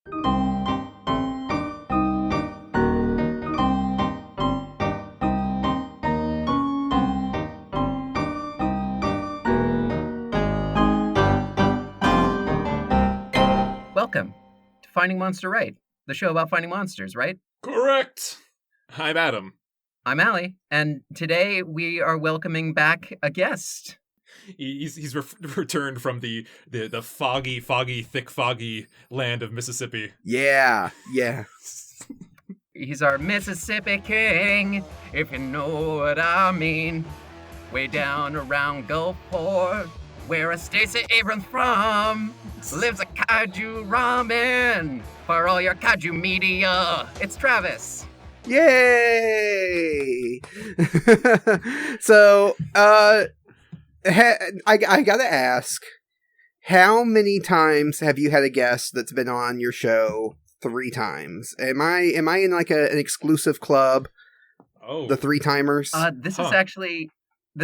Welcome to Finding Monster Right, the show about finding monsters, right? Correct. I'm Adam. I'm Allie, and today we are welcoming back a guest. He's returned from the foggy, thick, foggy land of Mississippi. Yeah. He's our Mississippi King, if you know what I mean. Way down around Gulfport, where a Stacey Abrams from, lives a kaiju ramen for all your kaiju media. It's Travis. Yay! So, I gotta ask, how many times have you had a guest that's been on your show 3 times? Am I in like an exclusive club? Oh, the 3-timers. This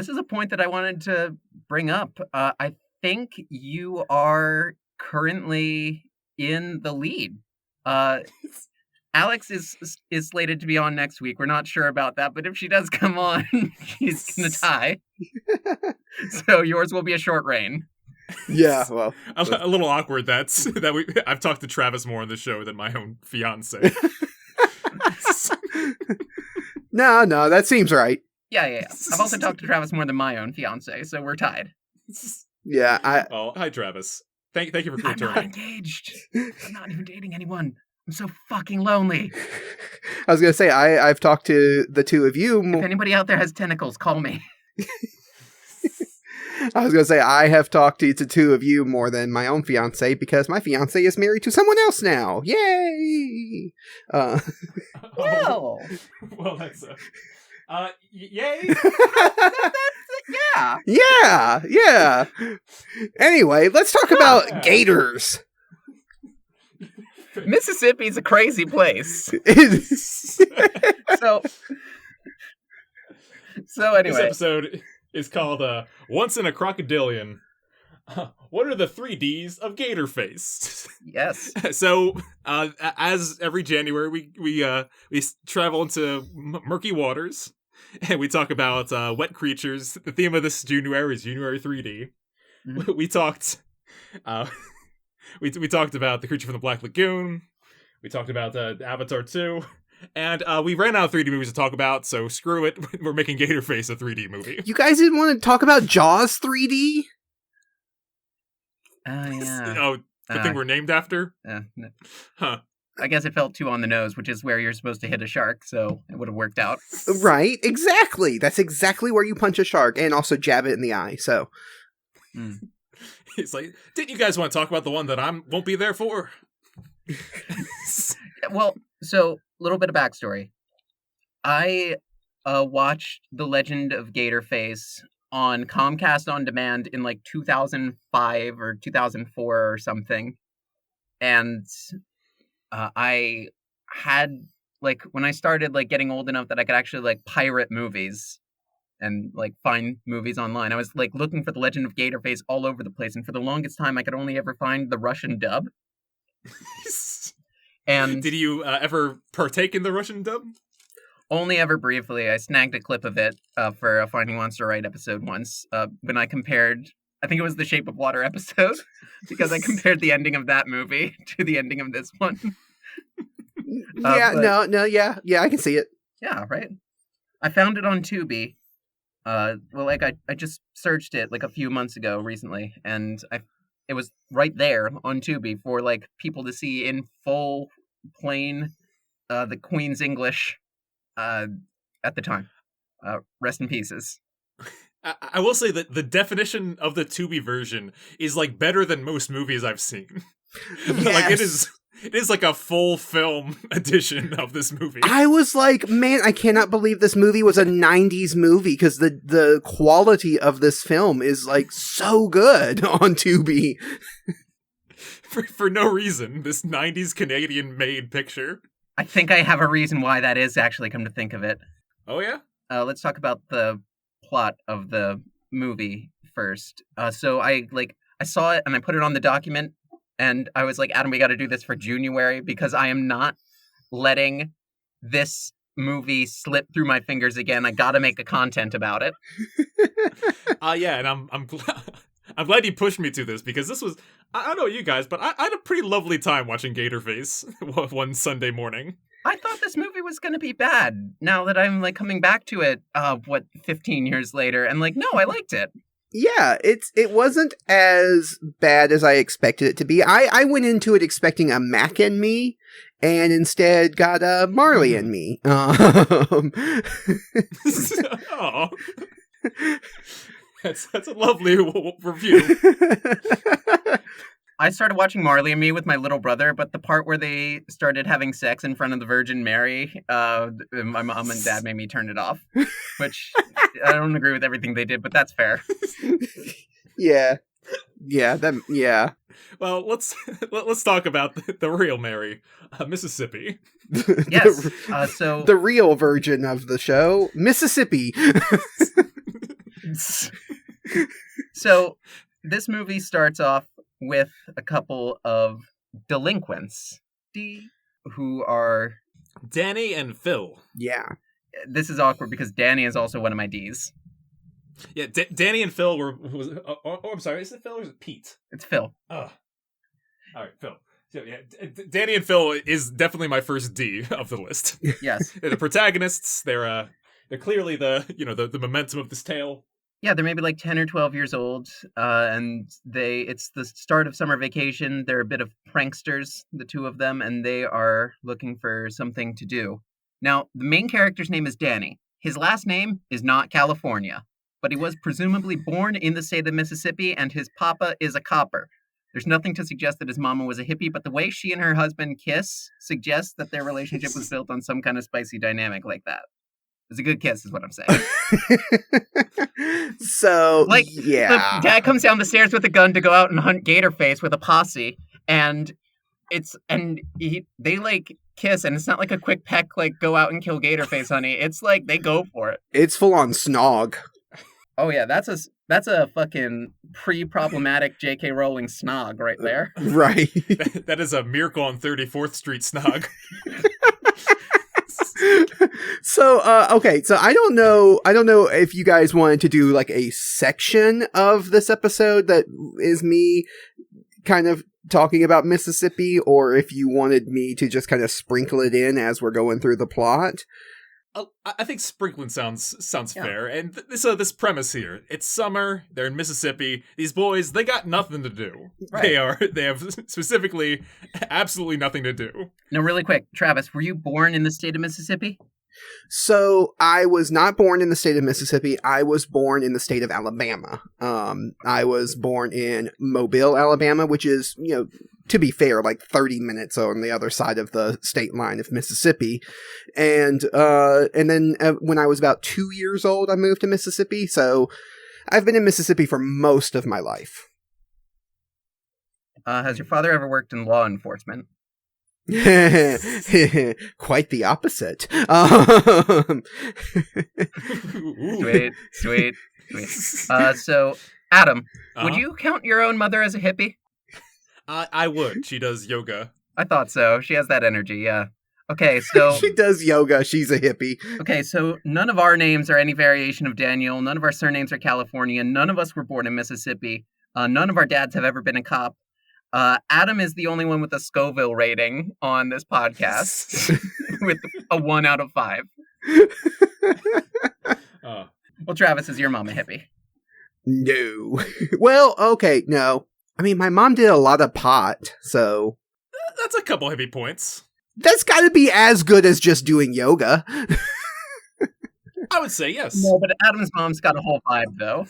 is a point that I wanted to bring up. I think you are currently in the lead. Alex is slated to be on next week. We're not sure about that, but if she does come on, she's gonna tie. So yours will be a short reign. Yeah, well, a little awkward. I've talked to Travis more on the show than my own fiance. No, that seems right. Yeah. I've also talked to Travis more than my own fiance, so we're tied. Yeah, hi, Travis. Thank you for returning. I'm not engaged. I'm not even dating anyone. I'm so fucking lonely. I was gonna say I've talked to the 2 of you. If anybody out there has tentacles, call me. I was gonna say I have talked to 2 of you more than my own fiance because my fiance is married to someone else now. Yay! Well, that's yay. Yeah. Anyway, let's talk about gators. Mississippi's a crazy place. So anyway, this episode is called "Once in a Crocodilian." What are the 3 Ds of Gator Face? Yes. So, as every January, we travel into murky waters, and we talk about wet creatures. The theme of this June-uary is June-uary 3D. Mm-hmm. We talked about the creature from the Black Lagoon. We talked about Avatar 2. And we ran out of 3D movies to talk about, so screw it. We're making Gator Face a 3D movie. You guys didn't want to talk about Jaws 3D? Yeah. Good thing we're named after? No. Huh. I guess it felt too on the nose, which is where you're supposed to hit a shark, so it would have worked out. Right, exactly. That's exactly where you punch a shark, and also jab it in the eye, so... It's like, didn't you guys want to talk about the one that won't be there for? Well, so, a little bit of backstory. I watched The Legend of Gator Face on Comcast On Demand in like 2005 or 2004 or something. And I had, like, when I started like getting old enough that I could actually like pirate movies and like find movies online, I was like looking for The Legend of Gator Face all over the place, and for the longest time I could only ever find the Russian dub. And did you ever partake in the Russian dub? Only ever briefly. I snagged a clip of it for a Finding Monster Right episode once when I compared, I think it was the Shape of Water episode, because I compared the ending of that movie to the ending of this one. Yeah, I can see it. Yeah, right? I found it on Tubi. I just searched it like a few months ago recently, and it was right there on Tubi for like people to see in full plain the Queen's English at the time. Rest in pieces. I will say that the definition of the Tubi version is like better than most movies I've seen. Yes. Like it is like a full film edition of this movie. I was like, man, I cannot believe this movie was a 90s movie, because the quality of this film is like so good on Tubi. For no reason, this 90s Canadian made picture. I think I have a reason why that is, actually, come to think of it. Oh yeah? Let's talk about the plot of the movie first. So I saw it and I put it on the document, and I was like, Adam, we got to do this for June-uary because I am not letting this movie slip through my fingers again. I got to make a content about it. Yeah, and I'm glad. I'm glad you pushed me to this because this was, I don't know you guys, but I had a pretty lovely time watching Gator Face one Sunday morning. I thought this movie was going to be bad now that I'm like coming back to it, 15 years later, and like, no, I liked it. Yeah, it wasn't as bad as I expected it to be. I went into it expecting a Mac and me, and instead got a Marley and me. Oh. That's a lovely review. I started watching Marley and Me with my little brother, but the part where they started having sex in front of the Virgin Mary, my mom and dad made me turn it off, which I don't agree with everything they did, but that's fair. Yeah. Well, let's talk about the real Mary, Mississippi. Yes. So the real version of the show, Mississippi. So this movie starts off with a couple of delinquents who are Danny and Phil. Yeah. This is awkward because Danny is also one of my D's. Yeah, Danny and Phil I'm sorry, is it Phil or is it Pete? It's Phil. Oh. All right, Phil. So yeah, Danny and Phil is definitely my first D of the list. Yes. They're the protagonists. They're clearly the momentum of this tale. Yeah, they're maybe like 10 or 12 years old, and it's the start of summer vacation. They're a bit of pranksters, the two of them, and they are looking for something to do. Now, the main character's name is Danny. His last name is not California, but he was presumably born in the state of Mississippi, and his papa is a copper. There's nothing to suggest that his mama was a hippie, but the way she and her husband kiss suggests that their relationship was built on some kind of spicy dynamic like that. It's a good kiss, is what I'm saying. So, like, yeah. The dad comes down the stairs with a gun to go out and hunt Gator Face with a posse, and they like kiss, and it's not like a quick peck, like go out and kill Gator Face, honey. It's like they go for it. It's full on snog. Oh yeah, that's a fucking pre-problematic J.K. Rowling snog right there. Right. That is a Miracle on 34th Street snog. So, okay, so I don't know if you guys wanted to do like a section of this episode that is me kind of talking about Mississippi, or if you wanted me to just kind of sprinkle it in as we're going through the plot. I think sprinkling sounds fair. And so this premise here, it's summer, they're in Mississippi. These boys, they got nothing to do. Right. They have specifically absolutely nothing to do. Now, really quick, Travis, were you born in the state of Mississippi? So I was not born in the state of Mississippi. I was born in the state of Alabama. I was born in Mobile, Alabama, which is, to be fair, like 30 minutes on the other side of the state line of Mississippi. And then when I was about 2 years old, I moved to Mississippi. So I've been in Mississippi for most of my life. Has your father ever worked in law enforcement? Quite the opposite. Sweet. So, Adam, would you count your own mother as a hippie? I would. She does yoga. I thought so. She has that energy, yeah. Okay, so... She does yoga. She's a hippie. Okay, so none of our names are any variation of Daniel. None of our surnames are Californian. None of us were born in Mississippi. None of our dads have ever been a cop. Adam is the only one with a Scoville rating on this podcast with a 1 out of 5. Well, Travis, is your mom a hippie? No. Well, okay, no. I mean, my mom did a lot of pot, so... That's a couple hippie points. That's gotta be as good as just doing yoga. I would say yes. No, but Adam's mom's got a whole vibe, though.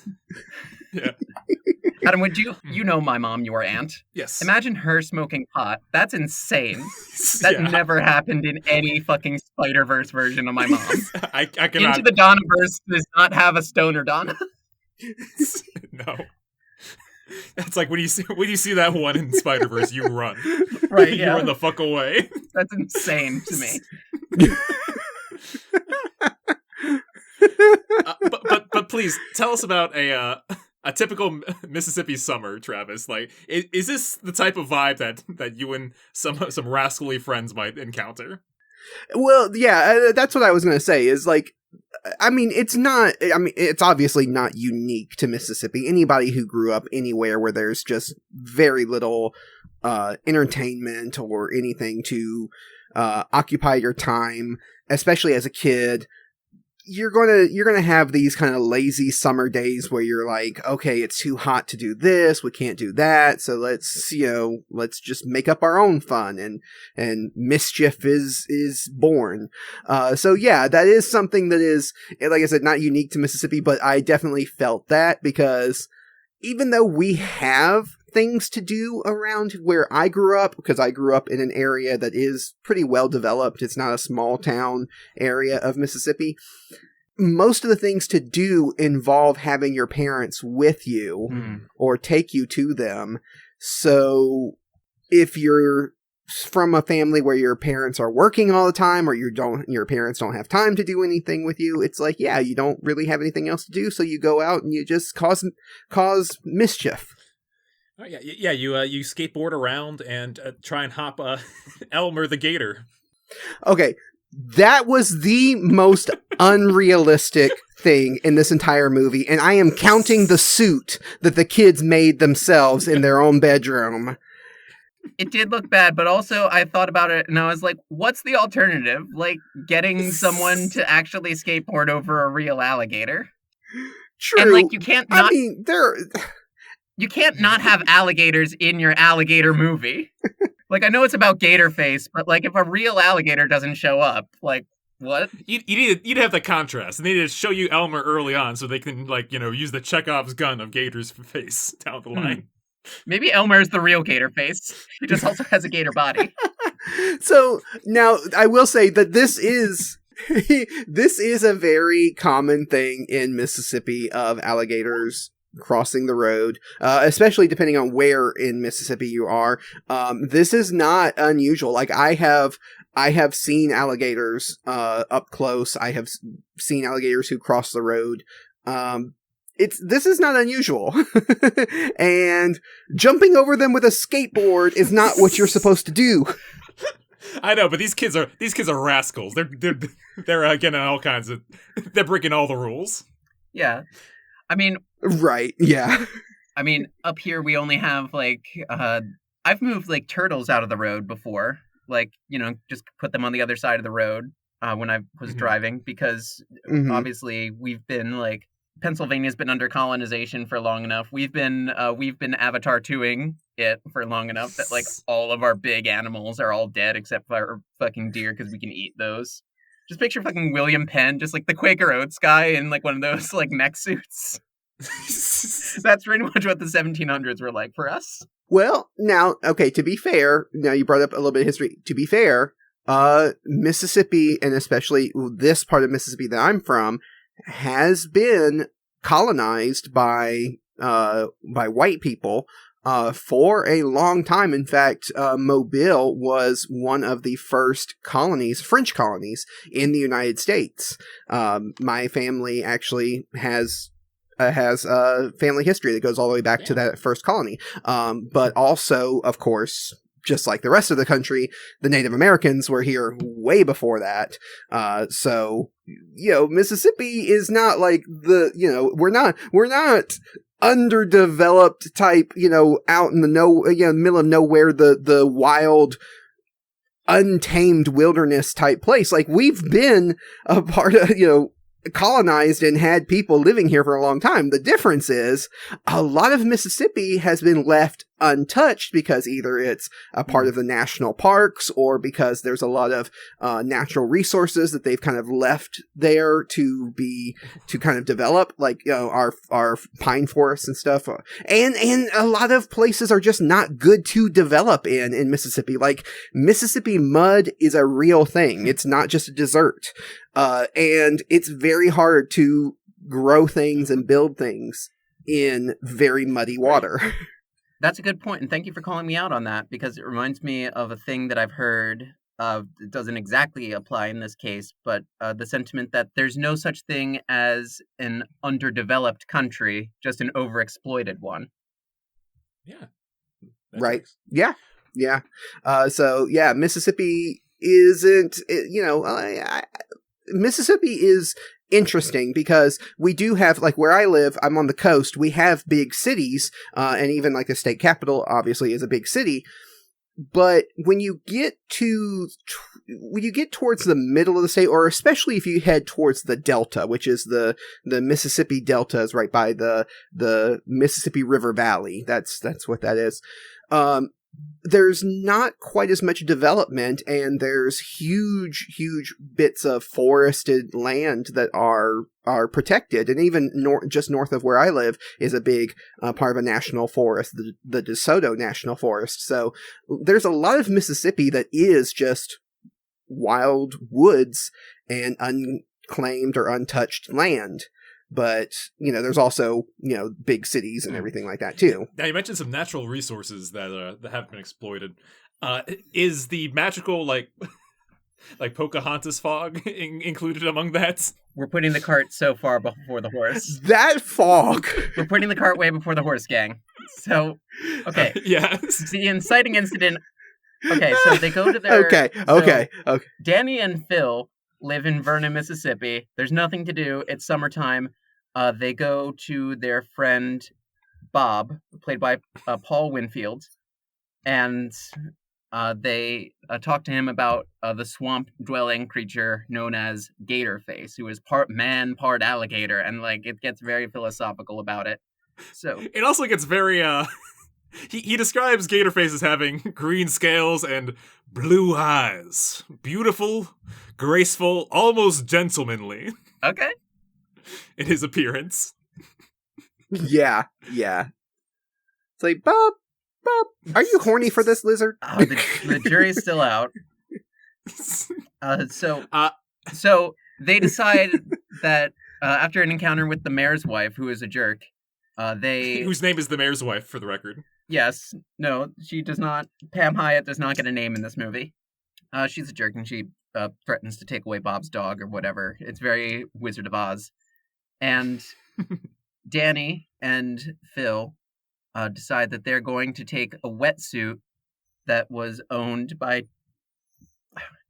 Yeah. Adam, would you know my mom, your aunt? Yes. Imagine her smoking pot. That's insane. That never happened in any fucking Spider-Verse version of my mom. I cannot... Into the Donnaverse does not have a stoner Donna. No. That's like when you see that one in Spider-Verse, you run. Right, You yeah. run the fuck away. That's insane to me. But please tell us about a typical Mississippi summer, Travis. Like, is this the type of vibe that you and some rascally friends might encounter? Well, yeah, that's what I was going to say is like, I mean, it's obviously not unique to Mississippi. Anybody who grew up anywhere where there's just very little entertainment or anything to occupy your time, especially as a kid, you're gonna have these kind of lazy summer days where you're like, okay, it's too hot to do this, we can't do that, so let's just make up our own fun, and mischief is born. So yeah, that is something that is, like I said, not unique to Mississippi, but I definitely felt that because even though we have things to do around where I grew up, because I grew up in an area that is pretty well developed, it's not a small town area of Mississippi, most of the things to do involve having your parents with you or take you to them. So if you're from a family where your parents are working all the time, or your parents don't have time to do anything with you, it's like, yeah, you don't really have anything else to do, so you go out and you just cause mischief. Oh, yeah. You skateboard around and try and hop Elmer the Gator. Okay, that was the most unrealistic thing in this entire movie, and I am counting the suit that the kids made themselves in their own bedroom. It did look bad, but also I thought about it and I was like, what's the alternative? Like getting someone to actually skateboard over a real alligator? True. And like you can't not You can't not have alligators in your alligator movie. Like, I know it's about Gator Face, but like if a real alligator doesn't show up, like what? You'd have the contrast. They need to show you Elmer early on so they can use the Chekhov's gun of Gator's face down the line. Maybe Elmer's the real Gator Face. He just also has a gator body. So now I will say that this is a very common thing in Mississippi of alligators crossing the road, especially depending on where in Mississippi you are. This is not unusual. Like I have seen alligators up close. I have seen alligators who cross the road. This is not unusual. And jumping over them with a skateboard is not what you're supposed to do. I know, but these kids are rascals. They're getting all kinds of. They're breaking all the rules. Yeah, I mean, right? Yeah. I mean, up here we only have like I've moved like turtles out of the road before, like just put them on the other side of the road when I was driving, because obviously we've been like. Pennsylvania's been under colonization for long enough. We've been Avatar 2ing it for long enough that like all of our big animals are all dead except for our fucking deer because we can eat those. Just picture fucking William Penn, just like the Quaker Oats guy in like one of those like mech suits. That's pretty much what the 1700s were like for us. Well, now, okay, to be fair, now you brought up a little bit of history. To be fair, Mississippi, and especially this part of Mississippi that I'm from, has been colonized by white people for a long time. In fact, Mobile was one of the first colonies, French colonies, in the United States. My family actually has family history that goes all the way back to that first colony. But also, of course, just like the rest of the country, the Native Americans were here way before that. So, Mississippi is not like we're not underdeveloped type, out in the middle of nowhere, the wild, untamed wilderness type place. Like we've been a part of, colonized and had people living here for a long time. The difference is a lot of Mississippi has been left untouched because either it's a part of the national parks or because there's a lot of natural resources that they've kind of left there to kind of develop, like our pine forests and stuff, and a lot of places are just not good to develop in Mississippi. Like Mississippi mud is a real thing. It's not just a dessert, and it's very hard to grow things and build things in very muddy water. That's a good point, and thank you for calling me out on that, because it reminds me of a thing that I've heard it doesn't exactly apply in this case, but the sentiment that there's no such thing as an underdeveloped country, just an overexploited one. Yeah. Right. Yeah. Yeah. So yeah, Mississippi isn't, Mississippi is interesting because we do have, like, where I live, I'm on the coast, we have big cities, and even like the state capital obviously is a big city. But when you get towards the middle of the state, or especially if you head towards the Delta, which is the Mississippi Delta is right by the Mississippi River Valley. That's what that is. There's not quite as much development, and there's huge bits of forested land that are protected, and even just north of where I live is a big part of a national forest, the DeSoto National Forest. So there's a lot of Mississippi that is just wild woods and unclaimed or untouched land. But, there's also, big cities and everything like that, too. Now, you mentioned some natural resources that have been exploited. Is the magical, like Pocahontas fog included among that? We're putting the cart so far before the horse. That fog! We're putting the cart way before the horse, gang. So, okay. Yes. The inciting incident... Okay, so they go to their... Okay. Danny and Phil live in Vernon, Mississippi. There's nothing to do. It's summertime. They go to their friend Bob, played by Paul Winfield, and they talk to him about the swamp-dwelling creature known as Gator Face, who is part man, part alligator, and it gets very philosophical about it. So it also gets very He describes Gator Face as having green scales and blue eyes. Beautiful, graceful, almost gentlemanly. Okay. In his appearance. Yeah. It's like, Bob, are you horny for this lizard? Oh, the jury's still out. So they decide that after an encounter with the mayor's wife, who is a jerk, whose name is the mayor's wife, for the record. Yes. No, she does not. Pam Hyatt does not get a name in this movie. She's a jerk, and she threatens to take away Bob's dog or whatever. It's very Wizard of Oz. And Danny and Phil decide that they're going to take a wetsuit that was owned by...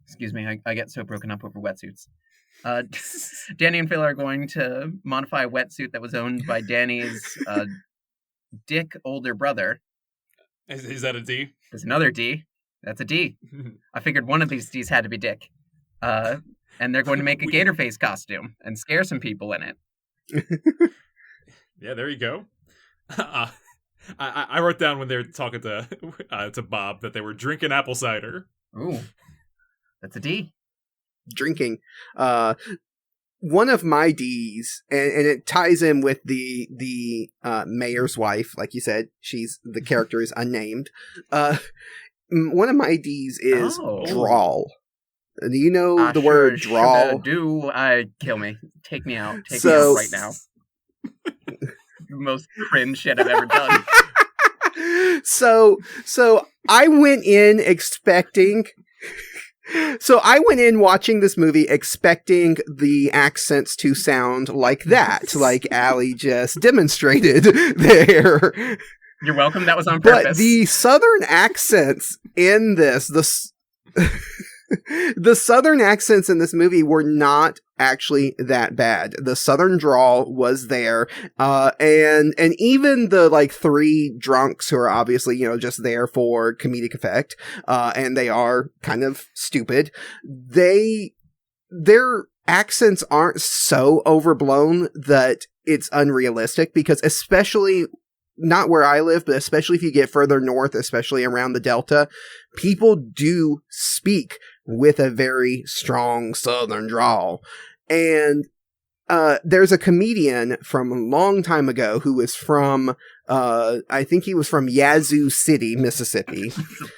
Excuse me, I get so broken up over wetsuits. Danny and Phil are going to modify a wetsuit that was owned by Danny's dick older brother. Is that a D? There's another D. That's a D. I figured one of these D's had to be Dick. And they're going to make a Gator Face costume and scare some people in it. Yeah, there you go. I wrote down when they were talking to Bob that they were drinking apple cider. Ooh, that's a D. Drinking. One of my D's, and it ties in with the mayor's wife, like you said. The character is unnamed. One of my D's is drawl. Do you know the word drawl? Kill me. Take me out. Take me out right now. The most cringe shit I've ever done. So I went in expecting... So I went in watching this movie expecting the accents to sound like that, like Allie just demonstrated there. You're welcome. That was on purpose. But the southern accents in this, the southern accents in this movie were not actually that bad. The southern drawl was there, and even the three drunks who are obviously just there for comedic effect, and they are kind of stupid. Their accents aren't so overblown that it's unrealistic, because especially not where I live, but especially if you get further north, especially around the Delta, people do speak with a very strong southern drawl. And there's a comedian from a long time ago who is from, I think he was from Yazoo City, Mississippi.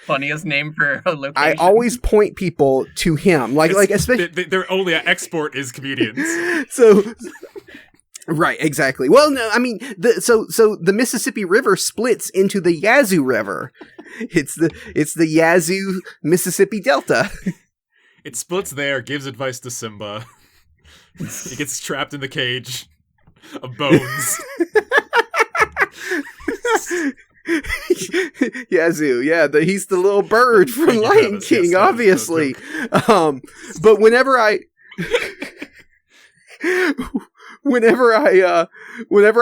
Funniest name for a location. I always point people to him, especially their only export is comedians. So. Right, exactly. Well, no, I mean, so the Mississippi River splits into the Yazoo River. It's the Yazoo Mississippi Delta. It splits there, gives advice to Simba. He gets trapped in the cage of bones. Yazoo, yeah, he's the little bird from Lion King, yes, obviously. But whenever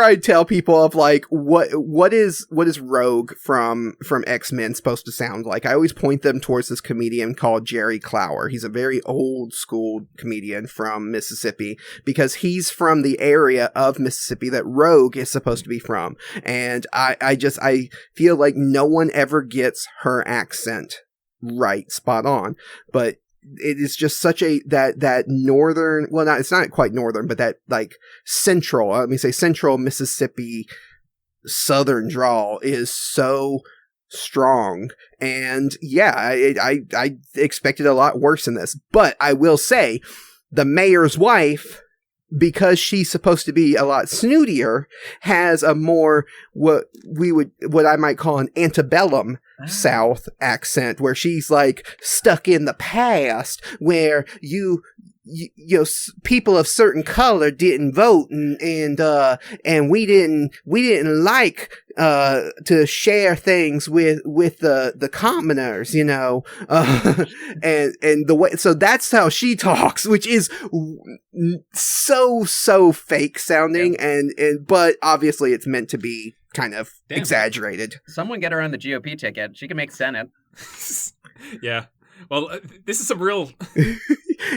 I tell people of like what is Rogue from X-Men supposed to sound like, I always point them towards this comedian called Jerry Clower. He's a very old school comedian from Mississippi, because he's from the area of Mississippi that Rogue is supposed to be from. And I feel like no one ever gets her accent right, spot on, but it is just such that northern, well, it's not quite northern, but that like central, let me say central Mississippi southern drawl is so strong. And yeah, I expected a lot worse in this, but I will say the mayor's wife, because she's supposed to be a lot snootier, has a more what I might call an antebellum South accent, where she's like stuck in the past, where you know, people of certain color didn't vote, and we didn't like to share things with the commoners, you know, and the way, so that's how she talks, which is so fake sounding, and but obviously it's meant to be kind of exaggerated. Someone get her on the GOP ticket. She can make Senate. Yeah. Well, this is some real...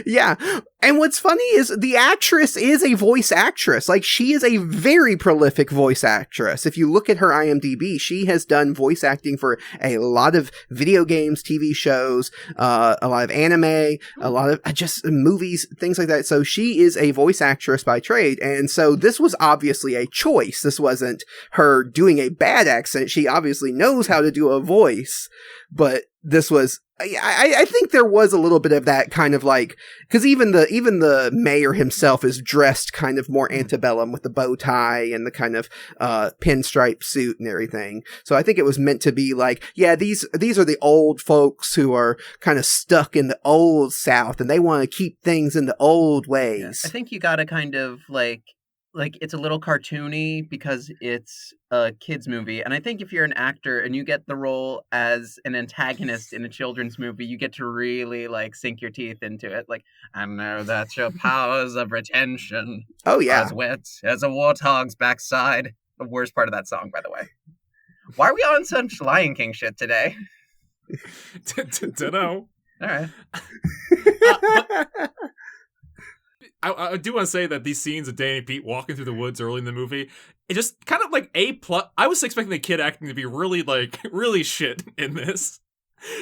Yeah. And what's funny is the actress is a voice actress. Like, she is a very prolific voice actress. If you look at her IMDb, she has done voice acting for a lot of video games, TV shows, a lot of anime, a lot of just movies, things like that. So she is a voice actress by trade. And so this was obviously a choice. This wasn't her doing a bad accent. She obviously knows how to do a voice, but this was... I think there was a little bit of that kind of like, because even the mayor himself is dressed kind of more antebellum with the bow tie and the kind of pinstripe suit and everything. So I think it was meant to be like, yeah, these are the old folks who are kind of stuck in the old South, and they want to keep things in the old ways. Yeah. I think you gotta kind of like it's a little cartoony because it's a kids movie, and I think if you're an actor and you get the role as an antagonist in a children's movie, you get to really like sink your teeth into it. Like, I know that your powers of retention are as wet as a warthog's backside. The worst part of that song, by the way. Why are we on such Lion King shit today? Dunno. All right. I do want to say that these scenes of Danny and Pete walking through the woods early in the movie, it just kind of like I was expecting the kid acting to be really shit in this,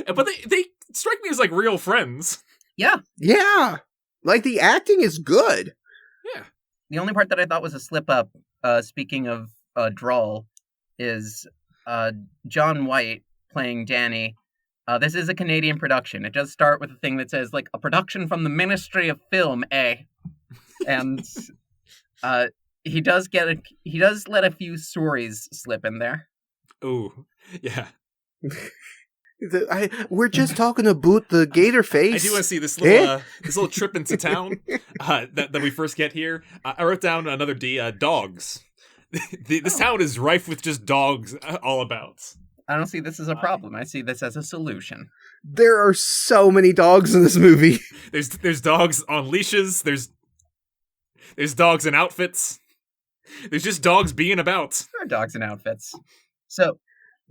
but they strike me as like real friends. Yeah. Like the acting is good. Yeah. The only part that I thought was a slip up, speaking of drawl, is John White playing Danny. This is a Canadian production. It does start with a thing that says like a production from the Ministry of Film, and he does let a few stories slip in there. Ooh, yeah. We're just talking about the Gator Face. I do want to see this little trip into town that we first get here. I wrote down another D. Dogs. This town is rife with just dogs all about. I don't see this as a problem. I see this as a solution. There are so many dogs in this movie. There's dogs on leashes. There's dogs in outfits. There's just dogs being about. There are dogs in outfits. So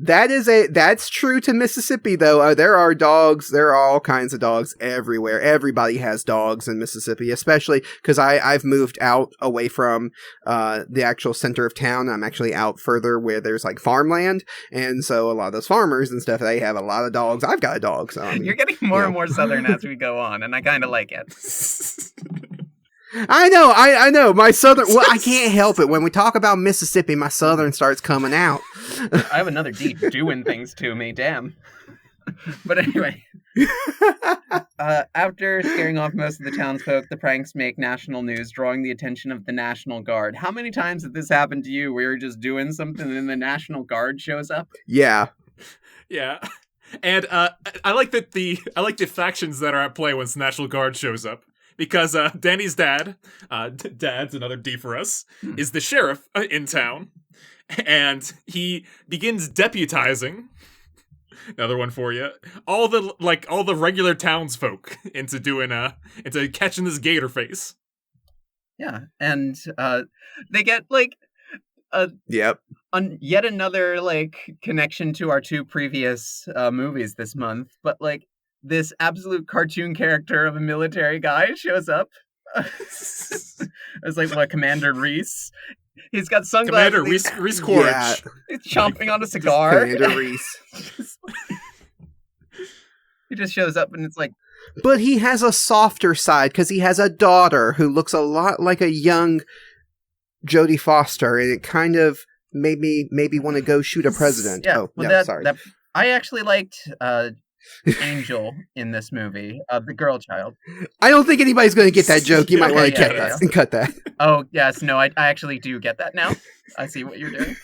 that's true to Mississippi, though. There are dogs. There are all kinds of dogs everywhere. Everybody has dogs in Mississippi, especially because I've moved out away from the actual center of town. I'm actually out further where there's like farmland, and so a lot of those farmers and stuff, they have a lot of dogs. I've got a dog, so you're getting more and more southern as we go on, and I kind of like it. I know. My southern... Well, I can't help it. When we talk about Mississippi, my southern starts coming out. I have another D doing things to me, damn. But anyway. After scaring off most of the townsfolk, the pranks make national news, drawing the attention of the National Guard. How many times did this happen to you where you're just doing something and the National Guard shows up? Yeah. Yeah. And I like the factions that are at play when National Guard shows up. Because Danny's dad, dad's another D for us, is the sheriff in town, and he begins deputizing. Another one for you. All the regular townsfolk into catching this gator face. Yeah, and they get Yep. yet another connection to our two previous movies this month, but this absolute cartoon character of a military guy shows up. It's what, Commander Reese? He's got sunglasses. Commander Reese Quaritch. Yeah. He's chomping on a cigar. Commander Reese. He just shows up and it's like... But he has a softer side because he has a daughter who looks a lot like a young Jodie Foster, and it kind of made me maybe want to go shoot a president. Yeah, sorry. I actually liked Angel in this movie, the girl child. I don't think anybody's going to get that joke. You might want to cut that. Oh, yes. No, I actually do get that now. I see what you're doing.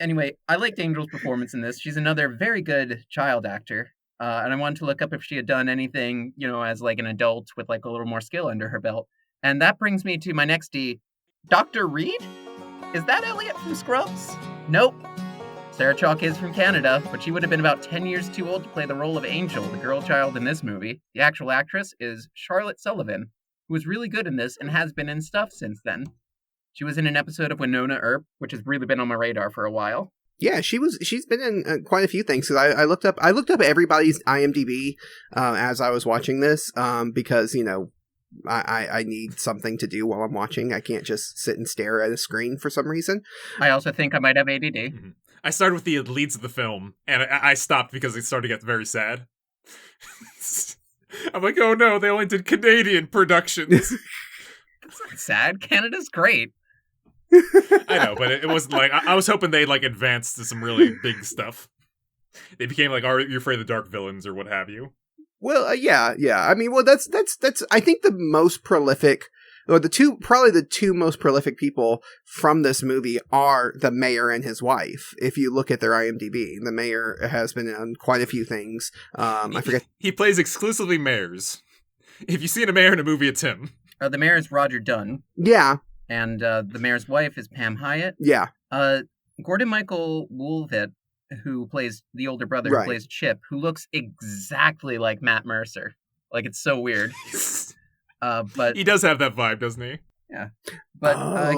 Anyway, I liked Angel's performance in this. She's another very good child actor. And I wanted to look up if she had done anything, as an adult with a little more skill under her belt. And that brings me to my next D. Dr. Reed? Is that Elliot from Scrubs? Nope. Sarah Chalke is from Canada, but she would have been about 10 years too old to play the role of Angel, the girl child in this movie. The actual actress is Charlotte Sullivan, who was really good in this and has been in stuff since then. She was in an episode of Winona Earp, which has really been on my radar for a while. Yeah, she's been in quite a few things. Cause I looked up everybody's IMDb as I was watching this because I need something to do while I'm watching. I can't just sit and stare at a screen for some reason. I also think I might have ADD. Mm-hmm. I started with the leads of the film, and I stopped because it started to get very sad. I'm like, oh no, they only did Canadian productions. That's not sad. Canada's great. I know, but it wasn't I was hoping they'd advance to some really big stuff. They became Are You Afraid of the Dark villains or what have you. Well, yeah. I mean, that's I think the most prolific, or the two most prolific people from this movie are the mayor and his wife. If you look at their IMDb, the mayor has been on quite a few things. I forget. He plays exclusively mayors. If you see a mayor in a movie, it's him. The mayor is Roger Dunn. Yeah. And the mayor's wife is Pam Hyatt. Yeah. Gordon Michael Woolvett, who plays the older brother, who plays Chip, who looks exactly like Matt Mercer. It's so weird. But he does have that vibe, doesn't he? Yeah. But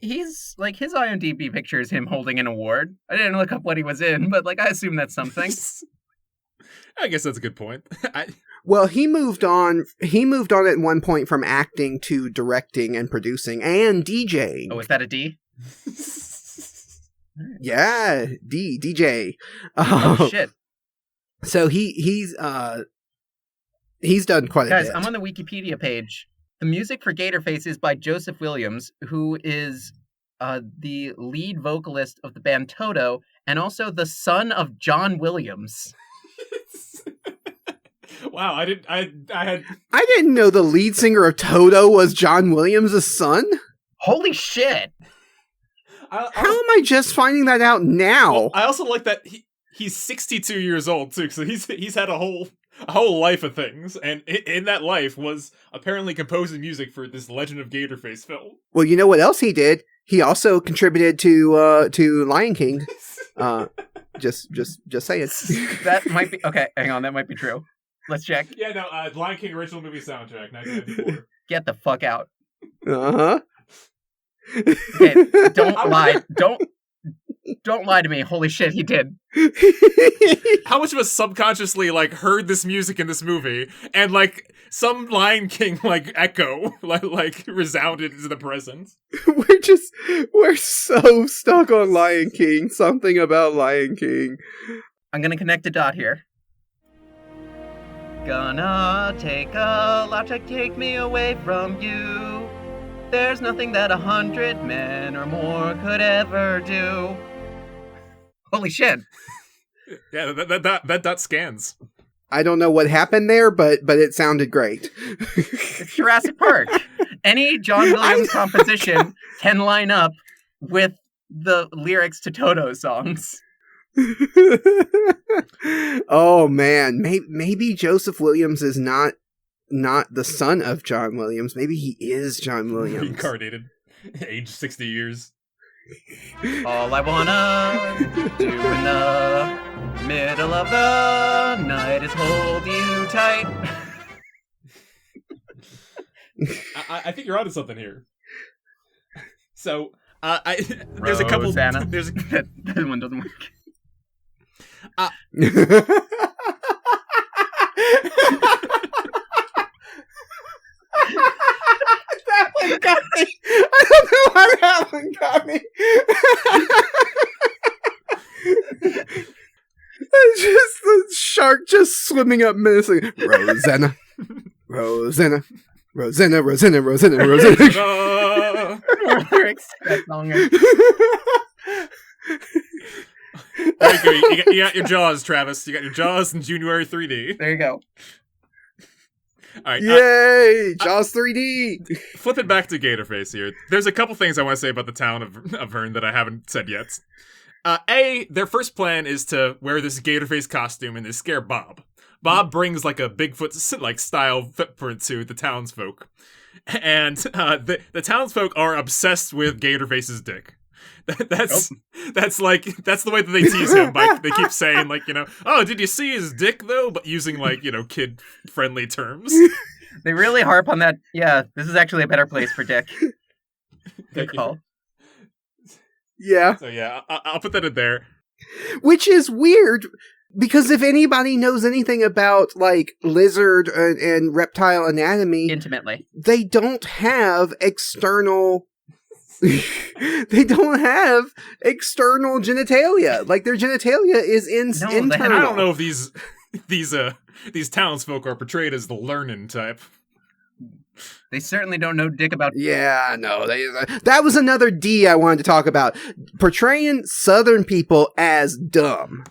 he's his IMDb picture is him holding an award. I didn't look up what he was in, but I assume that's something. I guess that's a good point. Well, he moved on at one point from acting to directing and producing and DJing. Oh, is that a D? Yeah, DJ. Oh shit. So he's done quite a bit. Guys, I'm on the Wikipedia page. The music for Gator Face is by Joseph Williams, who is the lead vocalist of the band Toto and also the son of John Williams. Wow, I didn't know the lead singer of Toto was John Williams' son. Holy shit! How am I just finding that out now? Well, I also like that he's 62 years old too, so he's had a whole life of things, and in that life was apparently composing music for this Legend of Gator Face film. Well, you know what else he did? He also contributed to Lion King. Just saying. That might be okay. Hang on, that might be true. Let's check. Yeah, no, Lion King original movie soundtrack, 1994. Get the fuck out. Uh-huh. Okay, don't lie. Don't lie to me. Holy shit, he did. How much of us subconsciously heard this music in this movie and some Lion King echo resounded into the present? We're so stuck on Lion King. Something about Lion King. I'm gonna connect a dot here. Gonna take a lot to take me away from you. There's nothing that 100 men or more could ever do. Holy shit. Yeah, that dot scans. I don't know what happened there, but it sounded great. It's Jurassic Park. Any John Williams composition can line up with the lyrics to Toto songs. Oh man, maybe Joseph Williams is not the son of John Williams. Maybe he is John Williams. Reincarnated, age 60 years. All I wanna do in the middle of the night is hold you tight. I think you're onto something here. So, there's a couple. Rosanna. There's that one doesn't work. That one got me. I don't know how that one got me. It's just the shark just swimming up menacingly. Rosanna. Rosanna. Rosanna, Rosanna, Rosanna, Rosanna. Lyrics that longer. There you go. You got your Jaws, Travis. You got your Jaws and June-uary 3D. There you go. All right. Yay! Jaws 3D. Flip it back to Gator Face here. There's a couple things I want to say about the town of Vern that I haven't said yet. Their first plan is to wear this Gator Face costume and they scare Bob. Bob brings like a Bigfoot like style footprint to the townsfolk, and the townsfolk are obsessed with Gator Face's dick. That's the way that they tease him. Like they keep saying like, oh, did you see his dick though? But using like, kid friendly terms. They really harp on that. Yeah, this is actually a better place for dick. Good call. Yeah. So yeah, I'll put that in there. Which is weird because if anybody knows anything about like lizard and reptile anatomy, Intimately, they don't have external. They don't have external genitalia. Like their genitalia is internal. I don't know if these townsfolk are portrayed as the learning type. they certainly don't know dick about. Yeah, no. That was another D I wanted to talk about. Portraying Southern people as dumb.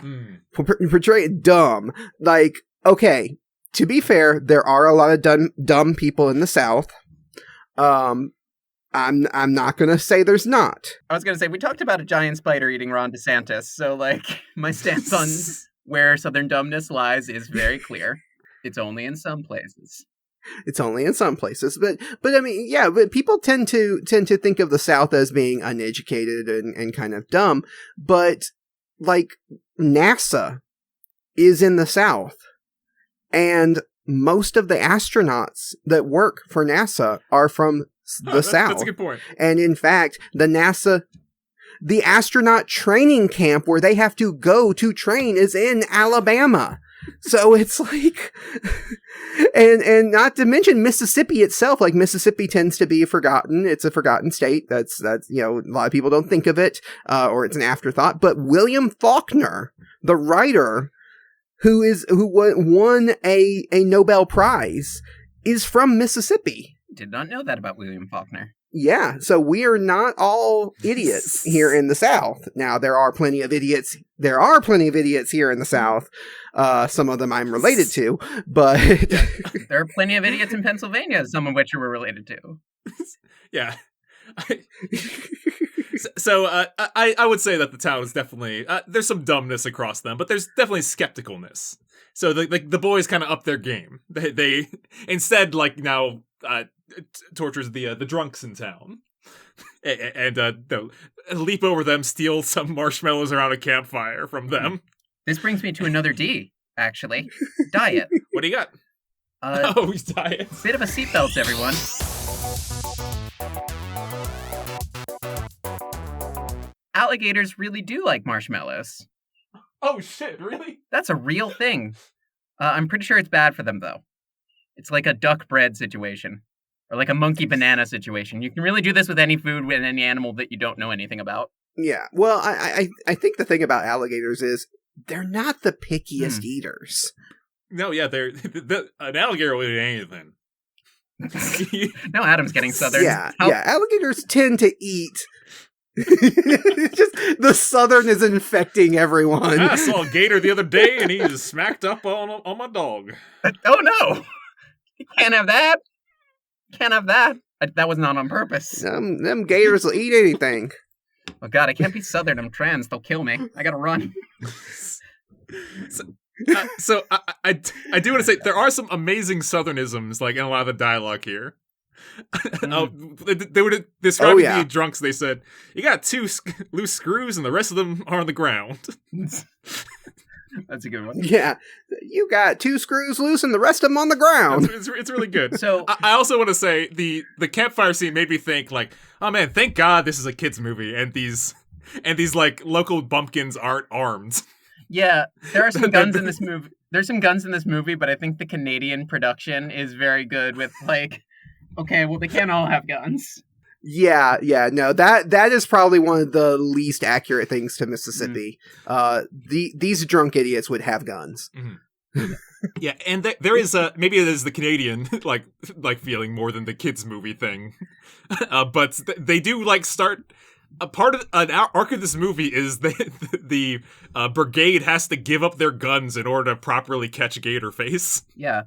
Portraying dumb. Like, okay, to be fair, there are a lot of dumb people in the South. I'm not gonna say there's not. I was gonna say we talked about a giant spider eating Ron DeSantis, so like my stance on where Southern dumbness lies is very clear. It's only in some places. It's only in some places, but I mean, yeah. But people tend to think of the South as being uneducated and kind of dumb. But like NASA is in the South, and most of the astronauts that work for NASA are from the South. That's a good point. And in fact, the astronaut training camp where they have to go to train is in Alabama. So it's like, and not to mention Mississippi itself. Like Mississippi tends to be forgotten. It's a forgotten state. That's a lot of people don't think of it, or it's an afterthought. But William Faulkner, the writer who won a Nobel Prize, is from Mississippi. Did not know that about William Faulkner. Yeah, so we are not all idiots here in the South. Now, there are plenty of idiots here in the South. Some of them I'm related to, but... There are plenty of idiots in Pennsylvania, some of which you were related to. Yeah. I would say that the town is definitely... there's some dumbness across them, but there's definitely skepticalness. So the boys kind of up their game. They instead, like, now... tortures the drunks in town, and leap over them, steal some marshmallows around a campfire from them. This brings me to another D, actually. Diet. What do you got? He's diet. Bit of a seatbelt, everyone. Alligators really do like marshmallows. Oh shit, really? That's a real thing. I'm pretty sure it's bad for them, though. It's like a duck bread situation. Or like a monkey banana situation. You can really do this with any food, with any animal that you don't know anything about. Yeah. Well, I think the thing about alligators is they're not the pickiest eaters. No, yeah, an alligator will eat anything. No, Adam's getting southern. Yeah, alligators tend to eat. It's just the southern is infecting everyone. I saw a gator the other day, and he just smacked up on my dog. Oh no! You can't have that. Can't have that. That was not on purpose. Them gators will eat anything. Oh god, I can't be Southern. I'm trans. They'll kill me. I gotta run. So I do want to say there are some amazing Southernisms like in a lot of the dialogue here. They would describe the drunks. They said, "You got two loose screws, and the rest of them are on the ground." That's a good one. Yeah, you got 2 screws loose, and the rest of them on the ground. It's really good. So I also want to say the campfire scene made me think like, oh man, thank God this is a kids movie, and these like local bumpkins aren't armed. Yeah, there are some guns in this movie. There's some guns in this movie, but I think the Canadian production is very good with like, okay, well they can't all have guns. Yeah, no, that is probably one of the least accurate things to Mississippi. These drunk idiots would have guns. Mm-hmm. Yeah, and there is maybe it is the Canadian like feeling more than the kids movie thing, but they do like start. A part of an arc of this movie is the brigade has to give up their guns in order to properly catch Gator Face. Yeah.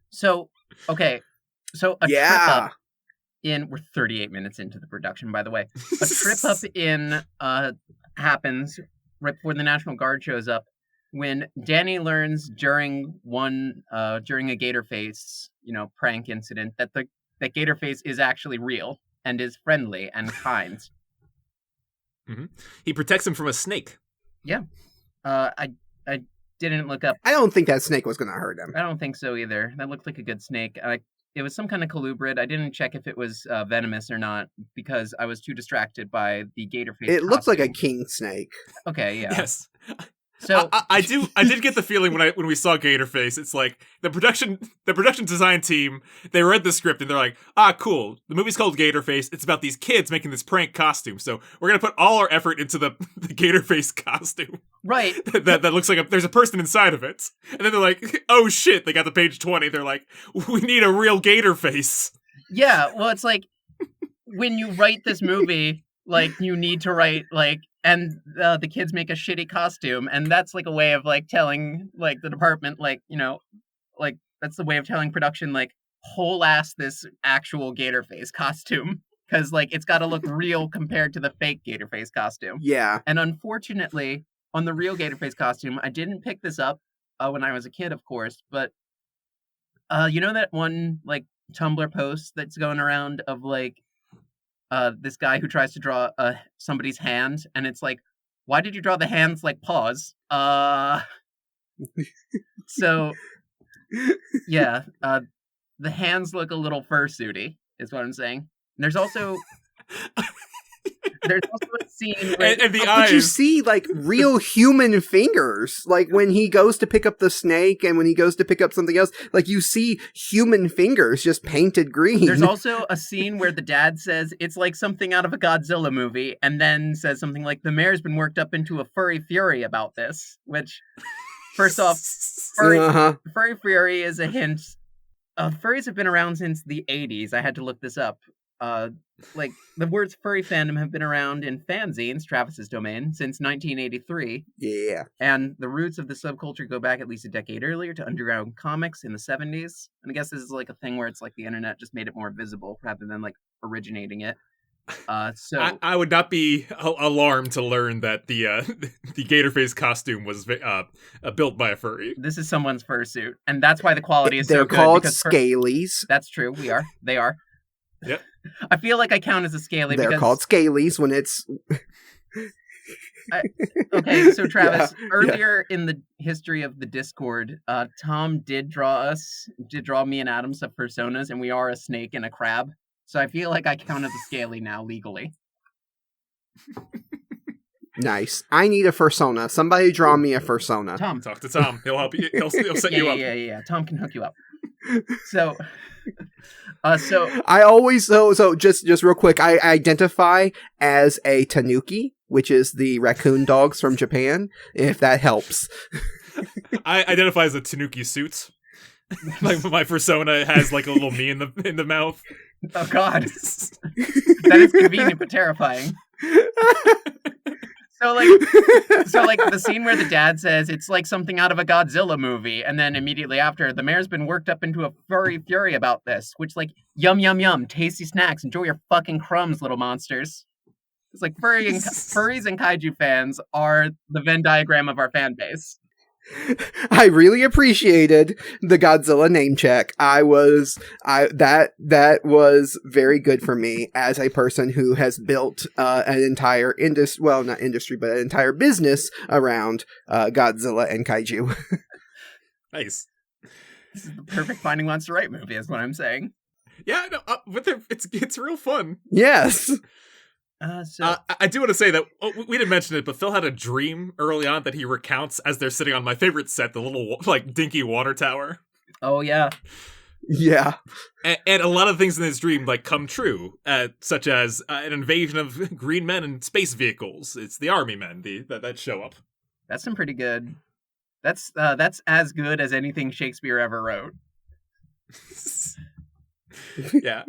So okay, so a trip up in we're 38 minutes into the production, by the way. A trip up in happens right before the National Guard shows up when Danny learns during a Gator Face, prank incident that Gator Face is actually real and is friendly and kind. Mm-hmm. He protects him from a snake. Yeah. I didn't look up. I don't think that snake was going to hurt him. I don't think so either. That looked like a good snake. It was some kind of colubrid. I didn't check if it was venomous or not because I was too distracted by the Gator Face. It looked like a king snake. Okay, yeah. Yes. So I did get the feeling when we saw Gator Face, it's like the production design team, they read the script and they're like, cool. The movie's called Gator Face. It's about these kids making this prank costume. So we're gonna put all our effort into the Gator Face costume. Right. that looks like there's a person inside of it. And then they're like, oh shit, they got the page 20. They're like, we need a real Gator Face. Yeah, well it's like when you write this movie, like you need to write like and the kids make a shitty costume, and that's like a way of like telling like the department like like that's the way of telling production like whole ass this actual Gator Face costume because like it's got to look real compared to the fake Gator Face costume. Yeah, and unfortunately on the real Gator Face costume, I didn't pick this up when I was a kid, of course, but that one like Tumblr post that's going around of like. This guy who tries to draw somebody's hand, and it's like, why did you draw the hands like paws? So, yeah, the hands look a little fursuity, is what I'm saying. And there's also a scene where... and the eyes. But you see, like, real human fingers. Like, when he goes to pick up the snake and when he goes to pick up something else, like, you see human fingers just painted green. There's also a scene where the dad says it's like something out of a Godzilla movie, and then says something like, the mayor's been worked up into a furry fury about this, which, first off, furry fury is a hint. Furries have been around since the 80s. I had to look this up. Like, the words furry fandom have been around in fanzines, Travis's domain, since 1983. Yeah. And the roots of the subculture go back at least a decade earlier to underground comics in the 70s. And I guess this is like a thing where it's like the internet just made it more visible rather than like originating it. So I would not be alarmed to learn that the Gator Face costume was built by a furry. This is someone's fursuit, and that's why the quality is so good. They're called scalies. That's true. They are. Yep. I feel like I count as a scaly. They're called scalies when it's... Okay, so Travis, earlier in the history of the Discord, Tom did draw me and Adam some personas, and we are a snake and a crab. So I feel like I count as a scaly now legally. Nice. I need a fursona. Somebody draw me a fursona. Tom. Talk to Tom. He'll help you. He'll set you up. Yeah. Tom can hook you up. So I always so just real quick, I identify as a tanuki, which is the raccoon dogs from Japan, if that helps. I identify as a tanuki suit. Like my persona has like a little me in the mouth. Oh god. That is convenient but terrifying. So like the scene where the dad says it's like something out of a Godzilla movie, and then immediately after, the mayor's been worked up into a furry fury about this, which like, yum, yum, yum, tasty snacks, enjoy your fucking crumbs, little monsters. It's like furries and kaiju fans are the Venn diagram of our fan base. I really appreciated the Godzilla name check. That was very good for me as a person who has built an entire not industry, but an entire business around Godzilla and kaiju. Nice. This is the perfect Finding Monster Right movie, is what I'm saying. Yeah, no, but it's real fun. Yes. I do want to say that we didn't mention it, but Phil had a dream early on that he recounts as they're sitting on my favorite set, the little like dinky water tower. Oh yeah, yeah. And a lot of things in his dream like come true, such as an invasion of green men and space vehicles. It's the army men that show up. That's some pretty good. That's as good as anything Shakespeare ever wrote. Yeah.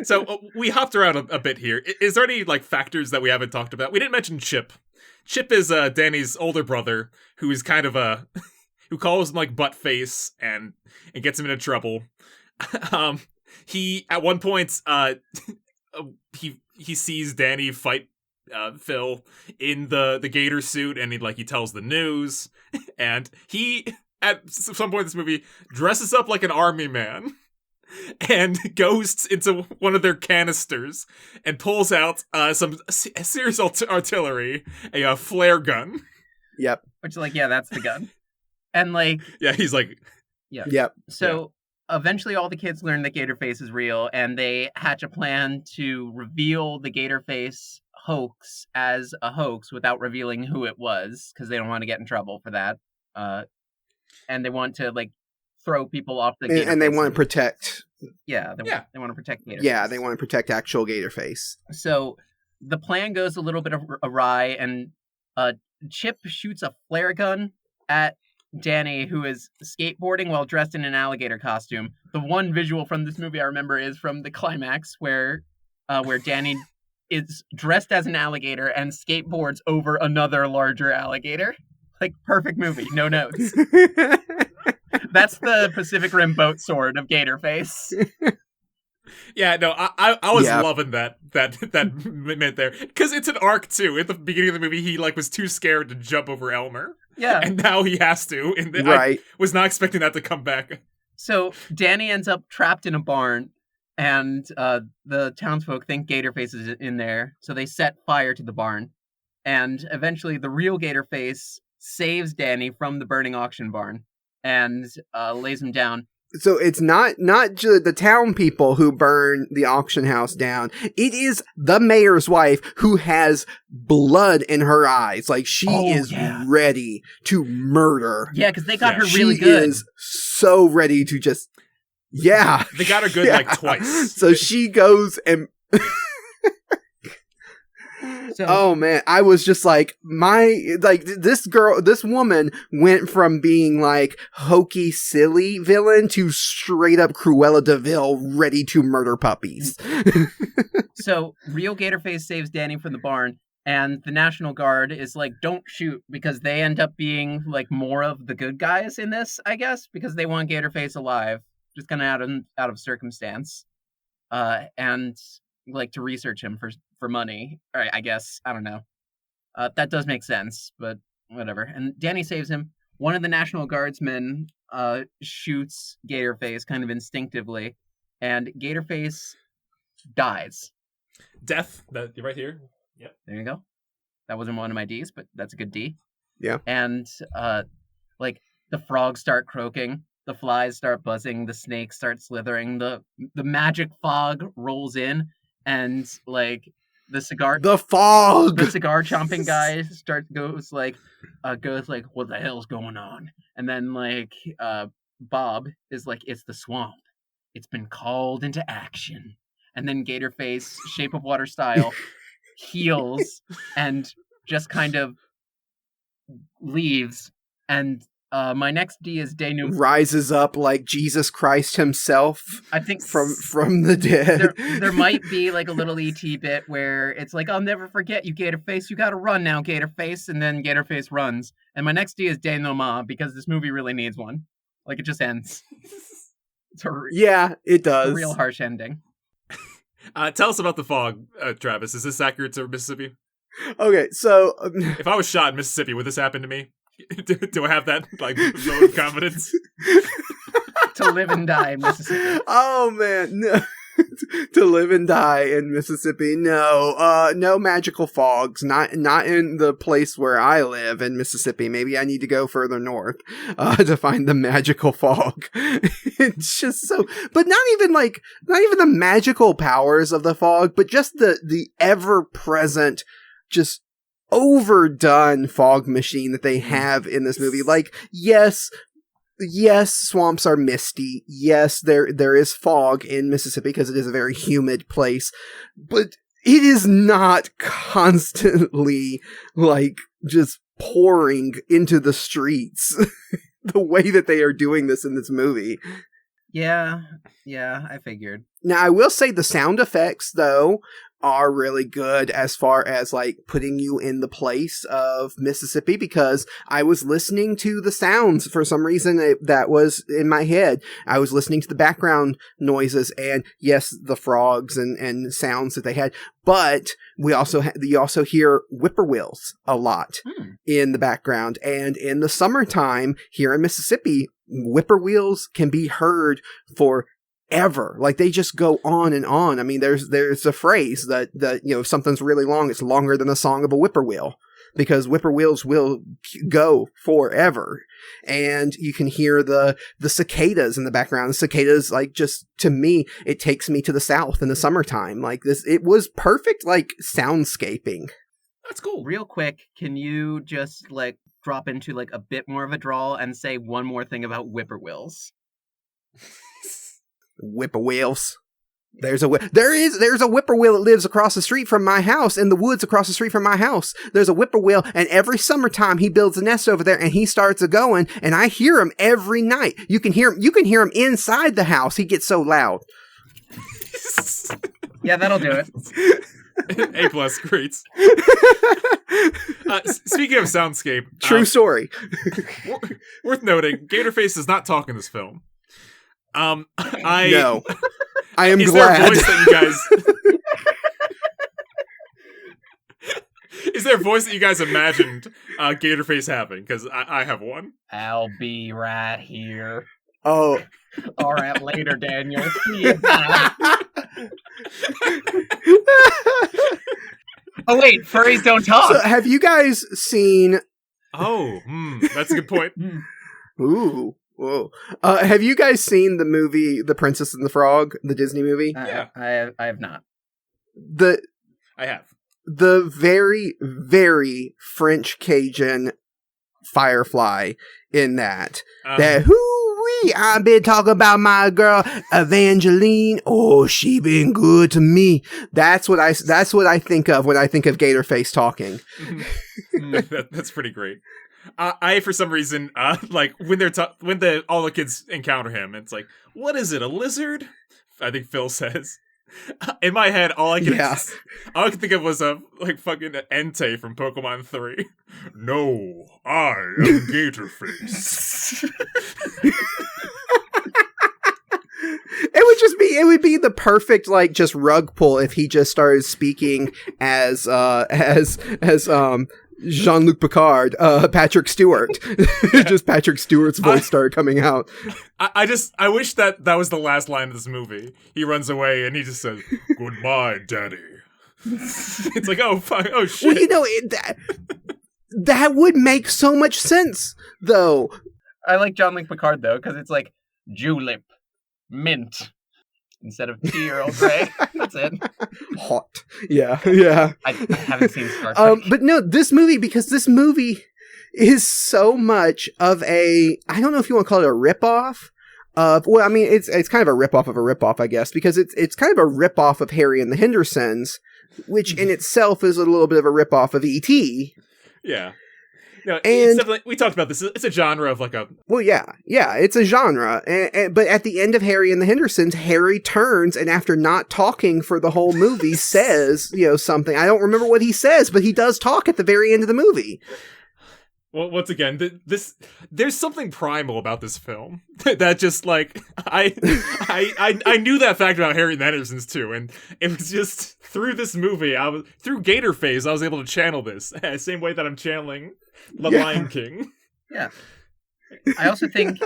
So we hopped around a bit here. Is there any like factors that we haven't talked about? We didn't mention Chip. Chip is Danny's older brother, who is kind of who calls him like butt face and gets him into trouble. He at one point he sees Danny fight Phil in the gator suit, and he tells the news, and he at some point in this movie dresses up like an army man and goes into one of their canisters and pulls out some serious artillery, a flare gun. Yep. Which is like, yeah, that's the gun. And like, yeah, he's like, yeah. Yep. So eventually all the kids learn that Gator Face is real, and they hatch a plan to reveal the Gator Face hoax as a hoax without revealing who it was, because they don't want to get in trouble for that. And they want to like throw people off the Gator and they Face want to protect. Yeah, they want to protect Gator Yeah, Face. they want to protect actual Gator Face. So the plan goes a little bit awry, and Chip shoots a flare gun at Danny, who is skateboarding while dressed in an alligator costume. The one visual from this movie I remember is from the climax where Danny is dressed as an alligator and skateboards over another larger alligator. Like, perfect movie, no notes. That's the Pacific Rim boat sword of Gator Face. Yeah, no, I was loving that moment there, because it's an arc too. At the beginning of the movie, he like was too scared to jump over Elmer. Yeah, and now he has to. And right. I was not expecting that to come back. So Danny ends up trapped in a barn, and the townsfolk think Gator Face is in there, so they set fire to the barn. And eventually, the real Gator Face saves Danny from the burning auction barn and lays him down. So it's not just the town people who burn the auction house down. It is the mayor's wife who has blood in her eyes. Like, she is ready to murder. Yeah, because they got her really good. She is so ready to just... Yeah. They got her good like twice. So she goes and... Oh man, I was just like, this woman went from being like hokey, silly villain to straight up Cruella de Vil, ready to murder puppies. So real Gator Face saves Danny from the barn, and the National Guard is like, don't shoot, because they end up being like more of the good guys in this, I guess, because they want Gator Face alive, just kind of out of circumstance, and like to research him for money, or I guess, I don't know. That does make sense, but whatever. And Danny saves him. One of the National Guardsmen shoots Gator Face kind of instinctively, and Gator Face dies. Death. You're right here. Yep. There you go. That wasn't one of my D's, but that's a good D. Yeah. And like the frogs start croaking, the flies start buzzing, the snakes start slithering, the magic fog rolls in, and like the cigar chomping guy goes like what the hell's going on? And then like Bob is like, it's the swamp, it's been called into action. And then Gator Face, Shape of Water style, heals and just kind of leaves. And my next D is denouement. Rises up like Jesus Christ himself. I think from the dead. There might be like a little ET bit where it's like, I'll never forget you, Gator Face. You gotta run now, Gator Face. And then Gator Face runs. And my next D is denouement, because this movie really needs one. Like, it just ends. It's yeah, it does. A real harsh ending. Tell us about the fog, Travis. Is this accurate to Mississippi? Okay, so If I was shot in Mississippi, would this happen to me? Do I have that vote of confidence? To live and die in Mississippi. Oh man, no. To live and die in Mississippi. No, no magical fogs. Not in the place where I live in Mississippi. Maybe I need to go further north to find the magical fog. It's just so, but not even the magical powers of the fog, but just the ever present, just overdone fog machine that they have in this movie. Like, yes, swamps are misty. Yes, there is fog in Mississippi because it is a very humid place, but it is not constantly just pouring into the streets the way that they are doing this in this movie. Yeah, I figured. Now, I will say the sound effects, though, are really good as far as putting you in the place of Mississippi, because I was listening to the sounds for some reason that was in my head. I was listening to the background noises and yes, the frogs and sounds that they had, but you also hear whippoorwills a lot in the background. And in the summertime here in Mississippi, whippoorwills can be heard for ever. They just go on and on. I mean, there's a phrase that if something's really long, it's longer than the song of a whippoorwill, because whippoorwills will go forever. And you can hear the cicadas in the background. The cicadas, just to me, it takes me to the South in the summertime. It was perfect, soundscaping. That's cool. Real quick, can you just drop into a bit more of a drawl and say one more thing about whippoorwills? Whippoorwills. There's a whippoorwill that lives across the street from my house, in the woods across the street from my house. There's a whippoorwill, and every summertime he builds a nest over there, and he starts a going, and I hear him every night. You can hear him inside the house. He gets so loud. Yeah, that'll do it. A+, great. Speaking of soundscape, true story. Worth noting, Gator Face does not talk in this film. No. I am is glad. There a voice that you guys... Is there a voice that you guys imagined Gator Face having? Because I have one. I'll be right here. Oh. All right, later, Daniel. Oh, wait, furries don't talk. So have you guys seen... Oh, that's a good point. Ooh. Whoa. Have you guys seen the movie The Princess and the Frog, the Disney movie? Yeah. I have not. I have. The very, very French Cajun Firefly in that. That hoo-wee, I've been talking about my girl Evangeline. Oh, she been good to me. That's what I think of when I think of Gator Face talking. That's pretty great. I for some reason when all the kids encounter him, it's what is it, a lizard? I think Phil says. In my head, all I could think of was a fucking Entei from Pokemon 3. No, I am Gator Face. It would be the perfect just rug pull if he just started speaking as Jean-Luc Picard, Patrick Stewart. Just Patrick Stewart's voice started coming out. I wish that was the last line of this movie. He runs away and he just says, "Goodbye, Daddy." It's oh fuck, oh shit. Well, that would make so much sense, though. I like Jean-Luc Picard though, because it's julep, mint, instead of tea or Earl Grey. That's it. Hot. Yeah. I haven't seen Star Trek. But no, this movie is so much of a, I don't know if you want to call it a ripoff of, well, I mean, it's kind of a ripoff of a ripoff, I guess, because it's kind of a ripoff of Harry and the Hendersons, which in itself is a little bit of a ripoff of E.T. Yeah. No, it's definitely, we talked about this. It's a genre of Well, yeah, it's a genre. But at the end of Harry and the Hendersons, Harry turns and after not talking for the whole movie says, something. I don't remember what he says, but he does talk at the very end of the movie. Well, once again, there's something primal about this film that just like I knew that fact about Harry and the Hendersons too, and it was just through this movie, through Gator Phase, I was able to channel this same way that I'm channeling The Lion King. Yeah. I also think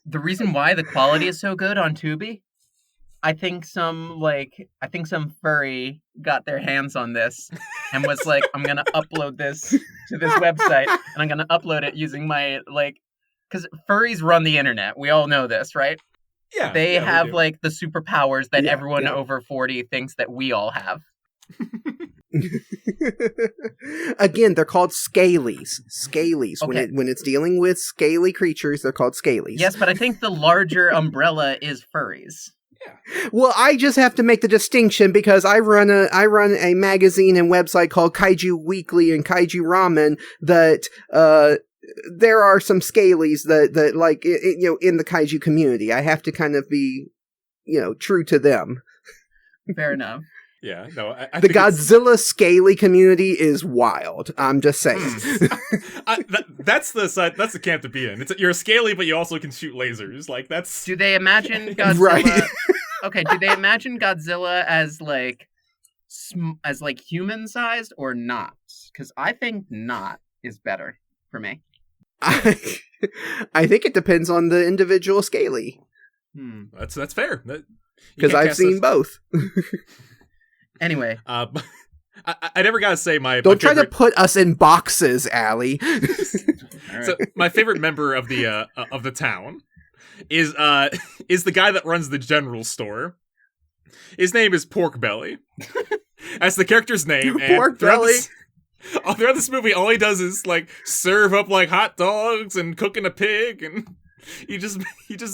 the reason why the quality is so good on Tubi, I think some furry got their hands on this and was like, I'm gonna upload this to this website, and I'm gonna upload it using my because furries run the internet. We all know this, right? Yeah, they have do. like the superpowers that everyone over 40 thinks that we all have. Again, they're called scalies. Scalies. Okay. When it's dealing with scaly creatures, they're called scalies. Yes, but I think the larger umbrella is furries. Yeah. Well, I just have to make the distinction because I run a magazine and website called Kaiju Weekly and Kaiju Ramen that there are some scalies that like in the kaiju community. I have to kind of be true to them. Fair enough. Yeah, no. I the Godzilla scaly community is wild. I'm just saying. That's the side. That's the camp to be in. You're scaly, but you also can shoot lasers. Like that's. Do they imagine Godzilla? Right. Okay. Do they imagine Godzilla as human sized or not? Because I think not is better for me. I think it depends on the individual scaly. That's fair. Because I've seen both. Anyway, I never got to say my. Don't try to put us in boxes, Allie. Right. So my favorite member of the town is the guy that runs the general store. His name is Pork Belly. That's the character's name. And Pork Belly. Throughout this movie, all he does is like serve up like hot dogs and cooking a pig, and he just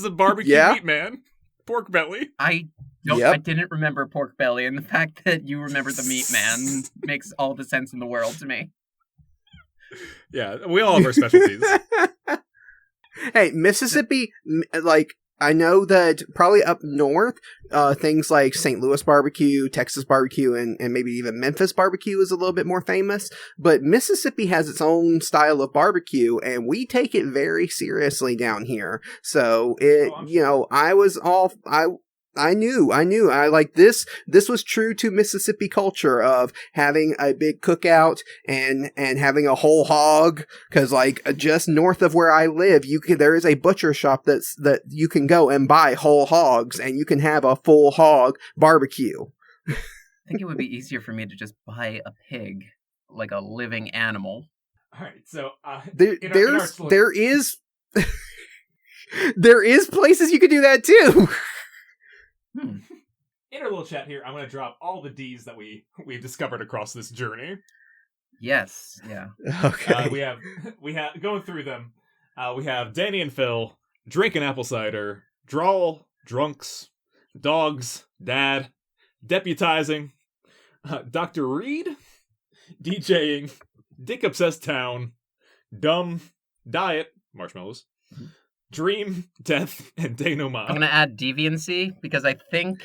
a barbecue meat man. Pork Belly. I didn't remember Pork Belly, and the fact that you remember the meat man makes all the sense in the world to me. Yeah, we all have our specialties. Hey, Mississippi, I know that probably up north, things like St. Louis barbecue, Texas barbecue, and maybe even Memphis barbecue is a little bit more famous. But Mississippi has its own style of barbecue, and we take it very seriously down here. So I knew. I like this. This was true to Mississippi culture of having a big cookout and having a whole hog. Cause just north of where I live, there is a butcher shop that you can go and buy whole hogs and you can have a full hog barbecue. I think it would be easier for me to just buy a pig, like a living animal. All right. So, there is places you could do that too. In our little chat here, I'm going to drop all the D's that we've discovered across this journey. Yes, yeah. Okay. We have going through them. We have Danny and Phil drinking apple cider, drawl, drunks, dogs, dad, deputizing, Dr. Reed, DJing, dick obsessed town, dumb, diet, marshmallows. Dream, death, and denouement. I'm gonna add deviancy because I think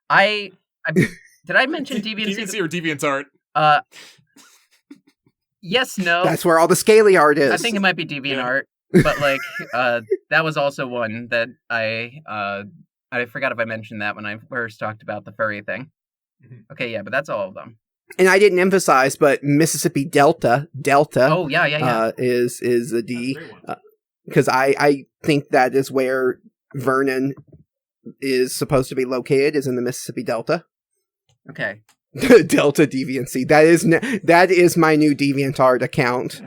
I did I mention deviancy? Deviancy or DeviantArt? Yes, no. That's where all the scaly art is. I think it might be DeviantArt, but that was also one that I forgot if I mentioned that when I first talked about the furry thing. Mm-hmm. Okay, yeah, but that's all of them. And I didn't emphasize, but Mississippi Delta. Oh yeah. Is a D. Because I think that is where Vernon is supposed to be located, is in the Mississippi Delta. Okay. Delta Deviancy. That is my new DeviantArt account.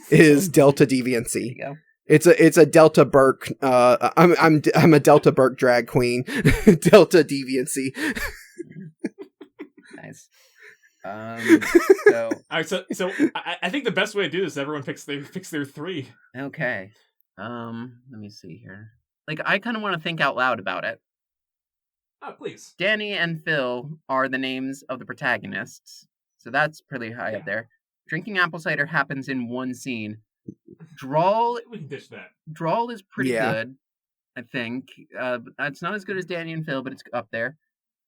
Is Delta Deviancy. There you go. It's a Delta Burke. I'm a Delta Burke drag queen. Delta Deviancy. Nice. All right, so I think the best way to do this is everyone picks their 3. Okay. Let me see here. I kind of want to think out loud about it. Oh, please. Danny and Phil are the names of the protagonists, so that's pretty high up there. Drinking apple cider happens in one scene. Drawl, we can dish that. Drawl is pretty good, I think. It's not as good as Danny and Phil, but it's up there.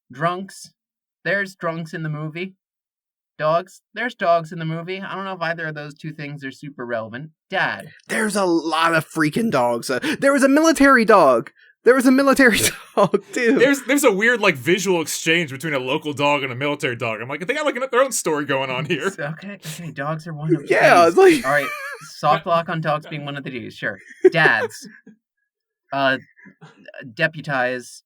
Drunks, there's drunks in the movie. Dogs. There's dogs in the movie. I don't know if either of those two things are super relevant. Dad. There's a lot of freaking dogs. There was a military dog. There was a military dog, too. There's a weird, like, visual exchange between a local dog and a military dog. I'm like, they got, like, their own story going on here. Okay, dogs are one of the Yeah, Ds. like... All right, soft lock on dogs being one of the Ds, sure. Dads. Deputize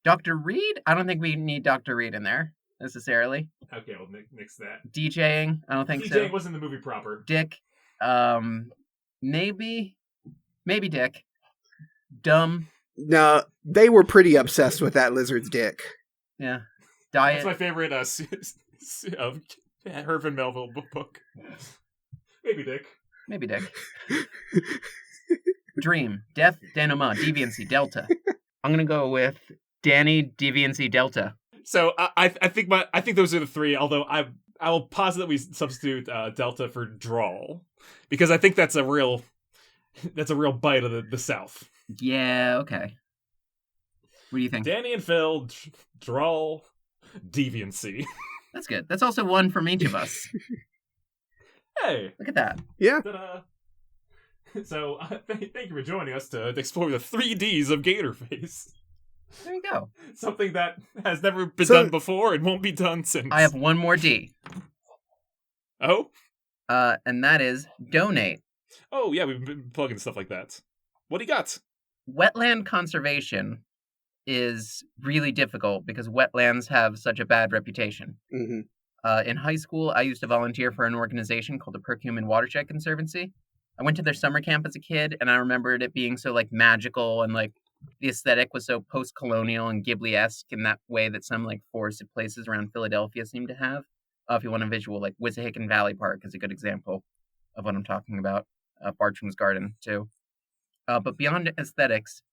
Dr. Reed? I don't think we need Dr. Reed in there, necessarily. Okay, we'll nix that. DJing? I don't think so. DJing wasn't in the movie proper. Dick? Maybe Dick. Dumb? No, they were pretty obsessed with that lizard's dick. Yeah. Diet? That's my favorite Herman Melville book. Maybe Dick. Dream, death, denouement, deviancy, delta. I'm gonna go with Danny, deviancy, delta. So I think those are the three. Although I will posit that we substitute delta for drawl, because I think that's a real bite of the South. Yeah. Okay. What do you think? Danny and Phil, drawl, deviancy. That's good. That's also one from each of us. Hey, look at that. Yeah. Ta-da. So, thank you for joining us to explore the 3Ds of Gator Face. There you go. Something that has never been done before and won't be done since. I have one more D. Oh? And that is donate. Oh, yeah, we've been plugging stuff like that. What do you got? Wetland conservation is really difficult because wetlands have such a bad reputation. Mm-hmm. In high school, I used to volunteer for an organization called the Perkiomen Watershed Conservancy. I went to their summer camp as a kid, and I remembered it being so, like, magical, and, like, the aesthetic was so post-colonial and Ghibli-esque in that way that some, like, forested places around Philadelphia seem to have. If you want a visual, like, Wissahickon Valley Park is a good example of what I'm talking about. Bartram's Garden, too. But beyond aesthetics,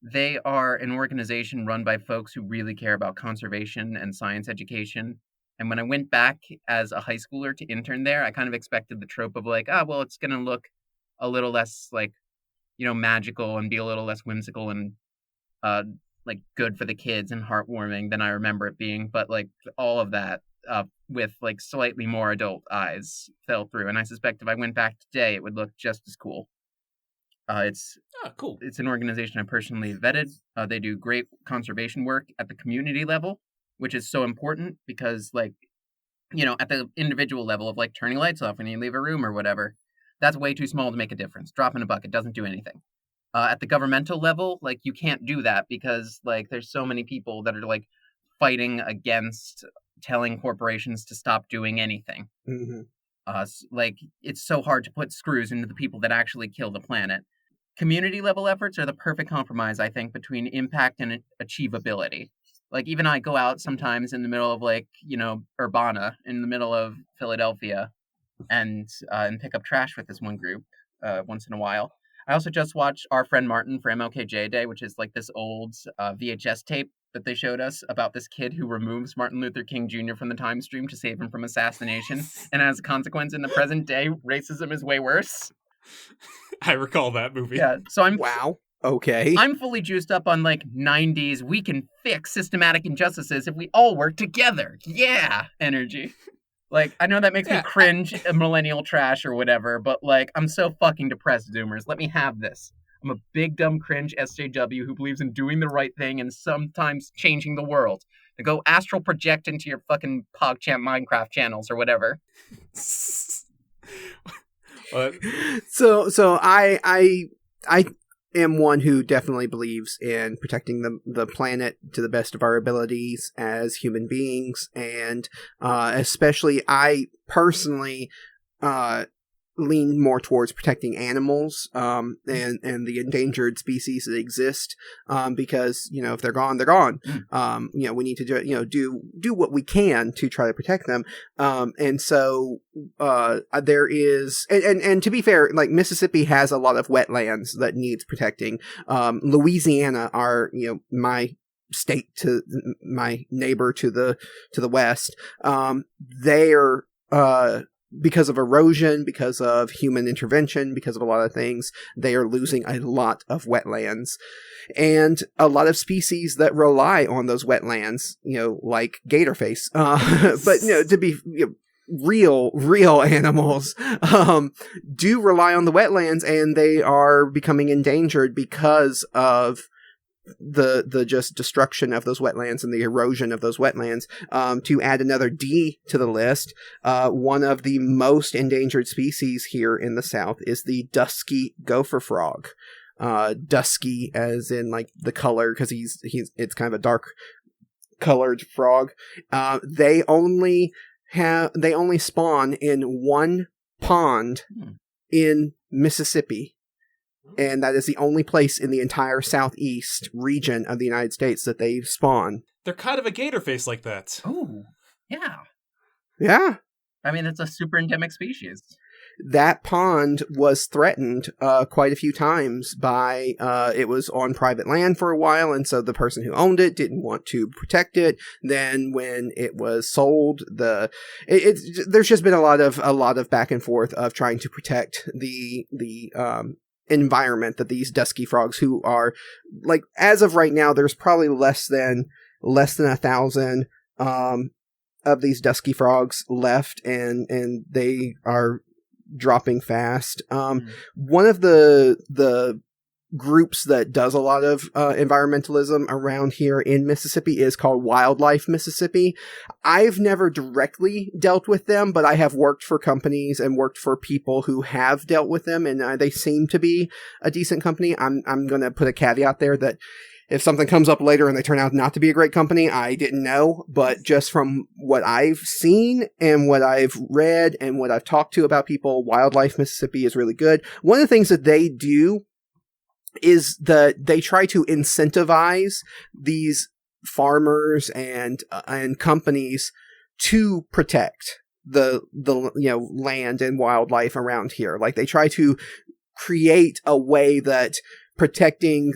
they are an organization run by folks who really care about conservation and science education. And when I went back as a high schooler to intern there, I kind of expected the trope of like, well, it's going to look a little less like, magical and be a little less whimsical and like good for the kids and heartwarming than I remember it being. But like all of that with like slightly more adult eyes fell through. And I suspect if I went back today, it would look just as cool. It's cool. It's an organization I personally vetted. They do great conservation work at the community level, which is so important because, like, at the individual level of, like, turning lights off when you leave a room or whatever, that's way too small to make a difference. Drop in a bucket doesn't do anything. At the governmental level, like, you can't do that because, like, there's so many people that are, like, fighting against telling corporations to stop doing anything. Mm-hmm. Like, it's so hard to put screws into the people that actually kill the planet. Community level efforts are the perfect compromise, I think, between impact and achievability. Like, even I go out sometimes in the middle of, like, Urbana, in the middle of Philadelphia, and pick up trash with this one group once in a while. I also just watched Our Friend Martin for MLKJ Day, which is, like, this old VHS tape that they showed us about this kid who removes Martin Luther King Jr. from the time stream to save him from assassination. And as a consequence, in the present day, racism is way worse. I recall that movie. Yeah, so Wow. Okay. I'm fully juiced up on, like, 90s, we can fix systematic injustices if we all work together. Yeah, energy. Like, I know that makes me cringe millennial trash or whatever, but, like, I'm so fucking depressed, Zoomers. Let me have this. I'm a big, dumb, cringe SJW who believes in doing the right thing and sometimes changing the world. To go astral project into your fucking PogChamp Minecraft channels or whatever. So I am one who definitely believes in protecting the planet to the best of our abilities as human beings, and especially I personally lean more towards protecting animals and the endangered species that exist, because if they're gone, they're gone. We need to do what we can to try to protect them, and so there is, and to be fair, like, Mississippi has a lot of wetlands that needs protecting. Louisiana are my state, to my neighbor to the west, they're because of erosion, because of human intervention, because of a lot of things, they are losing a lot of wetlands. And a lot of species that rely on those wetlands, like gator face, but to be real animals, do rely on the wetlands, and they are becoming endangered because of the just destruction of those wetlands and the erosion of those wetlands. To add another D to the list, one of the most endangered species here in the South is the dusky gopher frog. Dusky as in like the color, because it's kind of a dark colored frog. They only spawn in one pond in Mississippi. And that is the only place in the entire southeast region of the United States that they spawn. They're kind of a gator face like that. Oh, yeah. Yeah. I mean, it's a super endemic species. That pond was threatened quite a few times by, it was on private land for a while, and so the person who owned it didn't want to protect it. Then when it was sold, there's just been a lot of back and forth of trying to protect the environment that these dusky frogs, who are, like, as of right now, there's probably less than 1,000 of these dusky frogs left, and they are dropping fast. One of the groups that does a lot of environmentalism around here in Mississippi is called Wildlife Mississippi. I've never directly dealt with them, but I have worked for companies and worked for people who have dealt with them, and they seem to be a decent company. I'm going to put a caveat there that if something comes up later and they turn out not to be a great company, I didn't know. But just from what I've seen and what I've read and what I've talked to about people, Wildlife Mississippi is really good. One of the things that they do is that they try to incentivize these farmers and companies to protect the land and wildlife around here. Like, they try to create a way that protecting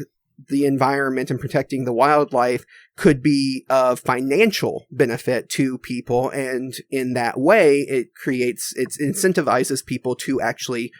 the environment and protecting the wildlife could be of financial benefit to people, and in that way it incentivizes people to actually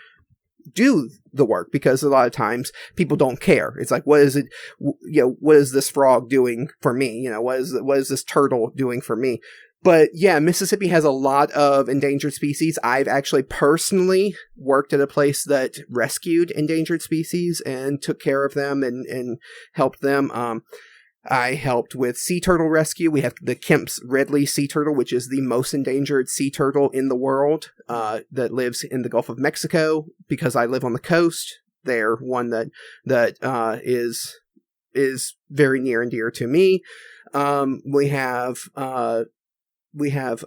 do the work, because a lot of times people don't care. It's like, what is it, what is this frog doing for me? What is this turtle doing for me? But yeah, Mississippi has a lot of endangered species. I've actually personally worked at a place that rescued endangered species and took care of them and helped them. I helped with sea turtle rescue. We have the Kemp's Ridley sea turtle, which is the most endangered sea turtle in the world, that lives in the Gulf of Mexico. Because I live on the coast, they're one that is very near and dear to me. We have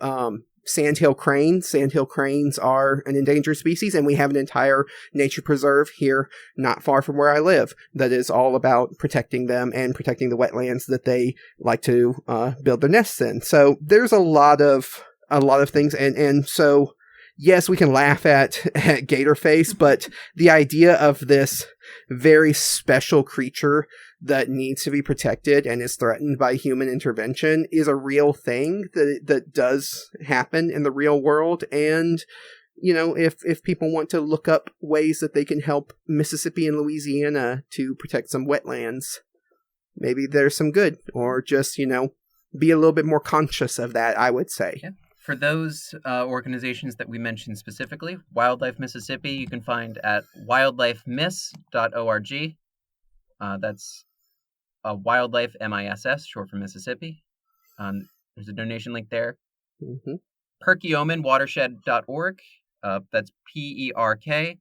sandhill cranes. Sandhill cranes are an endangered species, and we have an entire nature preserve here not far from where I live that is all about protecting them and protecting the wetlands that they like to build their nests in. So there's a lot of things, and so yes, we can laugh at gator face, but the idea of this very special creature that needs to be protected and is threatened by human intervention is a real thing that does happen in the real world. And, if people want to look up ways that they can help Mississippi and Louisiana to protect some wetlands, maybe there's some good, or just, be a little bit more conscious of that, I would say. Yeah. For those organizations that we mentioned specifically, Wildlife Mississippi, you can find at wildlifemiss.org. That's Wildlife MISS, short for Mississippi. There's a donation link there. Mm-hmm. Perkiomenwatershed.org. That's PERKIOMEN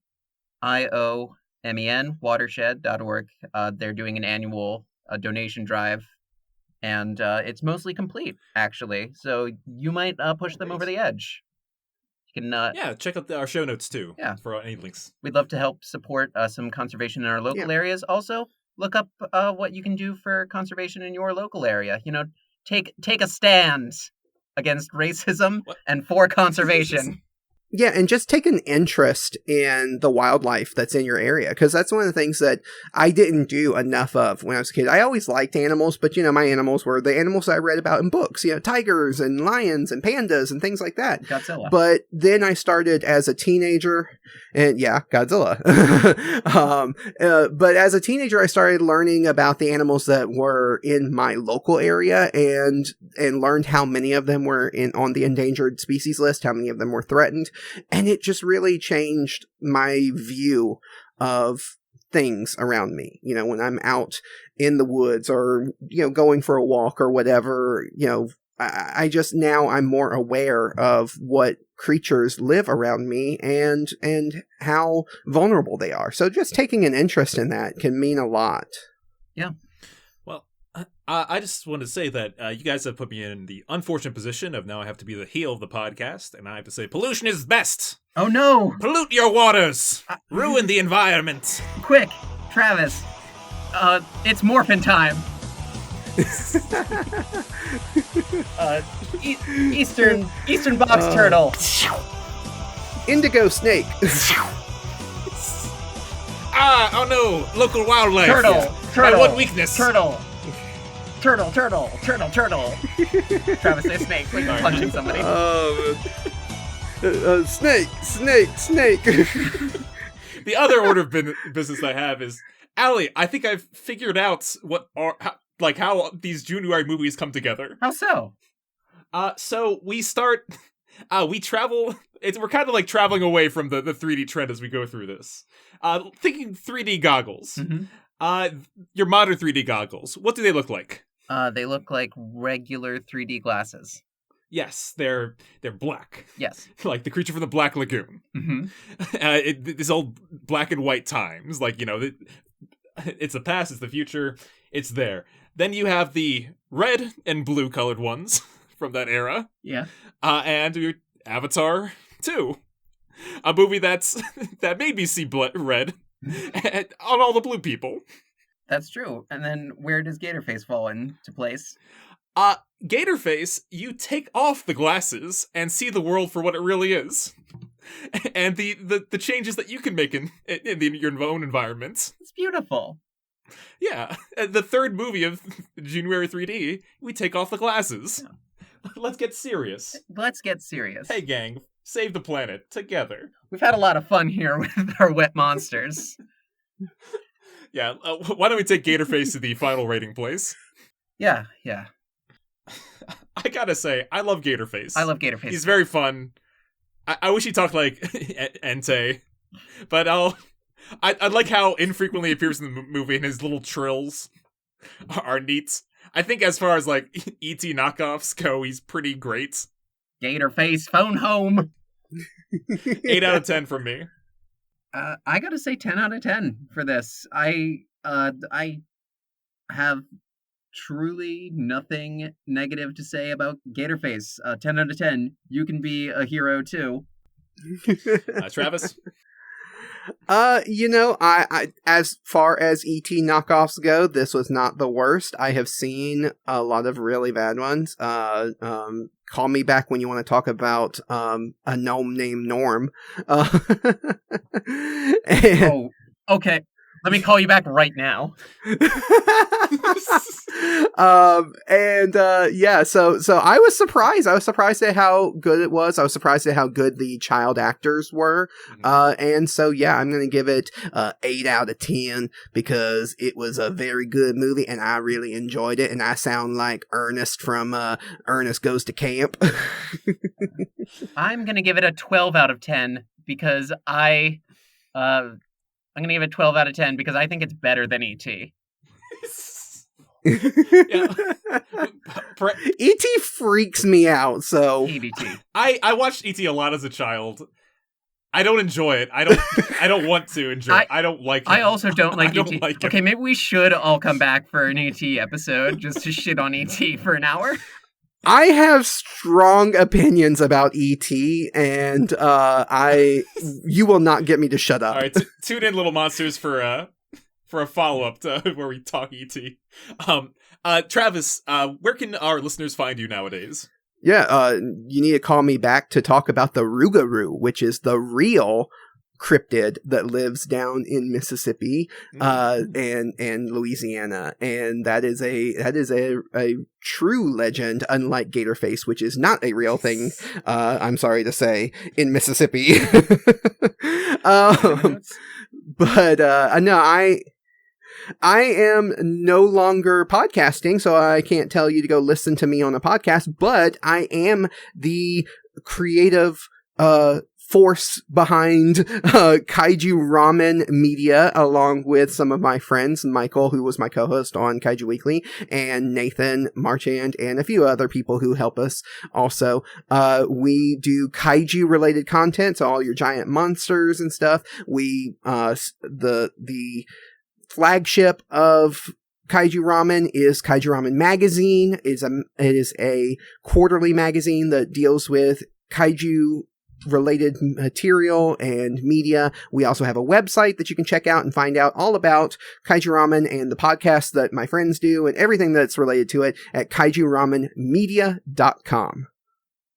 watershed.org. They're doing an annual donation drive, and it's mostly complete, actually. So you might push them over the edge. You can check out our show notes too. Yeah, for any links. We'd love to help support some conservation in our local areas. Also, look up what you can do for conservation in your local area. Take a stand against racism and for conservation. Yeah, and just take an interest in the wildlife that's in your area, because that's one of the things that I didn't do enough of when I was a kid. I always liked animals, but, my animals were the animals I read about in books, tigers and lions and pandas and things like that. Godzilla. But then I started as a teenager, and yeah, Godzilla. But as a teenager, I started learning about the animals that were in my local area, and learned how many of them were on the endangered species list, how many of them were threatened. And it just really changed my view of things around me. When I'm out in the woods or, going for a walk or whatever, I just, now I'm more aware of what creatures live around me and how vulnerable they are. So just taking an interest in that can mean a lot. Yeah. I just want to say that you guys have put me in the unfortunate position of now I have to be the heel of the podcast, and I have to say pollution is best. Oh no! Pollute your waters! Ruin the environment! Quick, Travis. It's morphin' time. Eastern box turtle. Indigo snake. Oh no! Local wildlife! Turtle. My one weakness! Turtle. Travis, say snake. Like you're punching somebody. Snake. The other order of business I have is, Allie, I think I've figured out how these June-uary movies come together. How so? So we start, we travel, we're kind of like traveling away from the 3D trend as we go through this. Thinking 3D goggles. Mm-hmm. Your modern 3D goggles, what do they look like? They look like regular 3D glasses. Yes, they're black. Yes. Like the creature from the Black Lagoon. Mm-hmm. This old black and white times, it's the past, it's the future, it's there. Then you have the red and blue colored ones from that era. Yeah. And Avatar 2. A movie that made me see red on all the blue people. That's true. And then where does Gator Face fall into place? Gator Face, you take off the glasses and see the world for what it really is. And the changes that you can make in your own environment. It's beautiful. Yeah. The third movie of June-uary 3D, we take off the glasses. Yeah. Let's get serious. Hey, gang, save the planet together. We've had a lot of fun here with our wet monsters. Yeah, why don't we take Gator Face to the final rating place? Yeah. I gotta say, I love Gator Face. I love Gator Face. He's very fun. I wish he talked like Entei, but I like how infrequently he appears in the movie, and his little trills are neat. I think as far as like E.T. knockoffs go, he's pretty great. Gator Face, phone home. 8 out of 10 from me. I gotta say 10 out of 10 for this. I have truly nothing negative to say about Gator Face. 10 out of 10. You can be a hero too. Travis? I as far as ET knockoffs go, this was not the worst. I have seen a lot of really bad ones. Call me back when you want to talk about a gnome named Norm. Oh, okay. Let me call you back right now. So I was surprised. I was surprised at how good it was. I was surprised at how good the child actors were. And so, yeah, I'm going to give it 8 out of 10 because it was a very good movie and I really enjoyed it. And I sound like Ernest from Ernest Goes to Camp. I'm going to give it a 12 out of 10 because I'm going to give it 12 out of 10 because I think it's better than E.T. E.T. freaks me out, so... EDT. I watched E.T. a lot as a child. I don't enjoy it. I don't want to enjoy it. I don't like it. I also don't like E.T. Like okay, maybe we should all come back for an E.T. episode just to shit on E.T. for an hour. I have strong opinions about E.T., and you will not get me to shut up. All right, tune in, little monsters, for a follow-up to where we talk E.T. Travis, where can our listeners find you nowadays? You need to call me back to talk about the Rougarou, which is the real cryptid that lives down in Mississippi and Louisiana, and that is a true legend, unlike Gator Face, which is not a real thing. I'm sorry to say, in Mississippi. But no, I am no longer podcasting, so I can't tell you to go listen to me on a podcast, but I am the creative force behind Kaiju Ramen Media, along with some of my friends, Michael, who was my co-host on Kaiju Weekly, and Nathan Marchand, and a few other people who help us also. We do Kaiju-related content, so all your giant monsters and stuff. We, the flagship of Kaiju Ramen is Kaiju Ramen Magazine. It is a quarterly magazine that deals with kaiju related material and media. We also have a website that you can check out and find out all about Kaiju Ramen and the podcast that my friends do and everything that's related to it at kaijuramenmedia.com.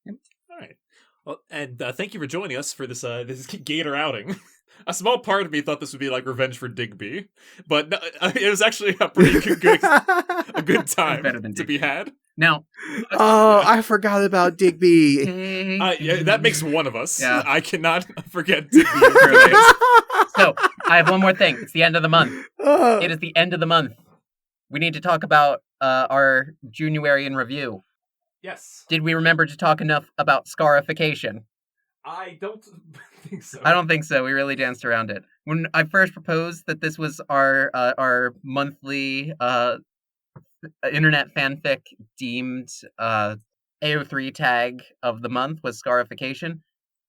All right. Well, and thank you for joining us for this Gator outing. A small part of me thought this would be like revenge for Digby, but no, it was actually a pretty good time to be had. Now, I forgot about Digby. Yeah, that makes one of us. Yeah. I cannot forget Digby. So, I have one more thing. It's the end of the month. It is the end of the month. We need to talk about our June-uary in review. Yes. Did we remember to talk enough about scarification? I don't think so. I don't think so. We really danced around it. When I first proposed that this was our monthly internet fanfic deemed AO3 tag of the month was scarification.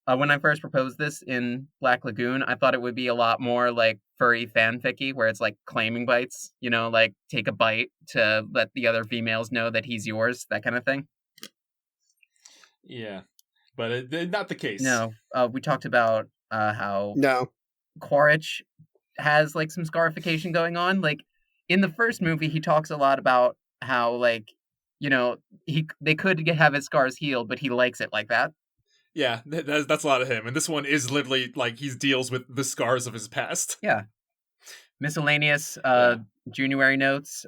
When I first proposed this in Black Lagoon, I thought it would be a lot more like furry fanficky, where it's like claiming bites, you know, like take a bite to let the other females know that he's yours, that kind of thing. Yeah. But not the case. No, we talked about how No. Quaritch has like some scarification going on. Like in the first movie, he talks a lot about how like, you know, they could have his scars healed, but he likes it like that. Yeah, that's a lot of him. And this one is literally like he deals with the scars of his past. Yeah. Miscellaneous June-uary notes.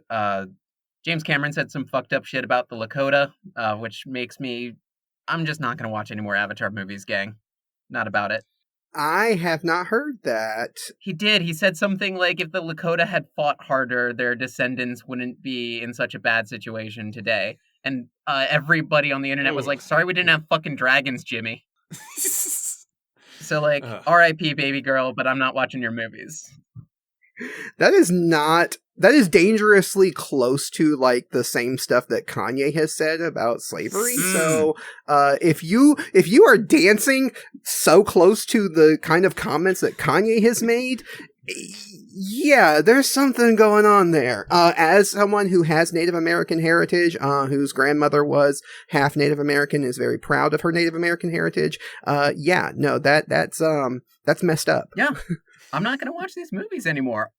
James Cameron said some fucked up shit about the Lakota, which makes me... I'm just not going to watch any more Avatar movies, gang. Not about it. I have not heard that. He did. He said something like, if the Lakota had fought harder, their descendants wouldn't be in such a bad situation today. And everybody on the internet was like, sorry we didn't have fucking dragons, Jimmy. So, like, R.I.P. baby girl, but I'm not watching your movies. That is dangerously close to like the same stuff that Kanye has said about slavery. So if you are dancing so close to the kind of comments that Kanye has made, yeah, there's something going on there. As someone who has Native American heritage, whose grandmother was half Native American, is very proud of her Native American heritage. That's messed up. Yeah. I'm not going to watch these movies anymore.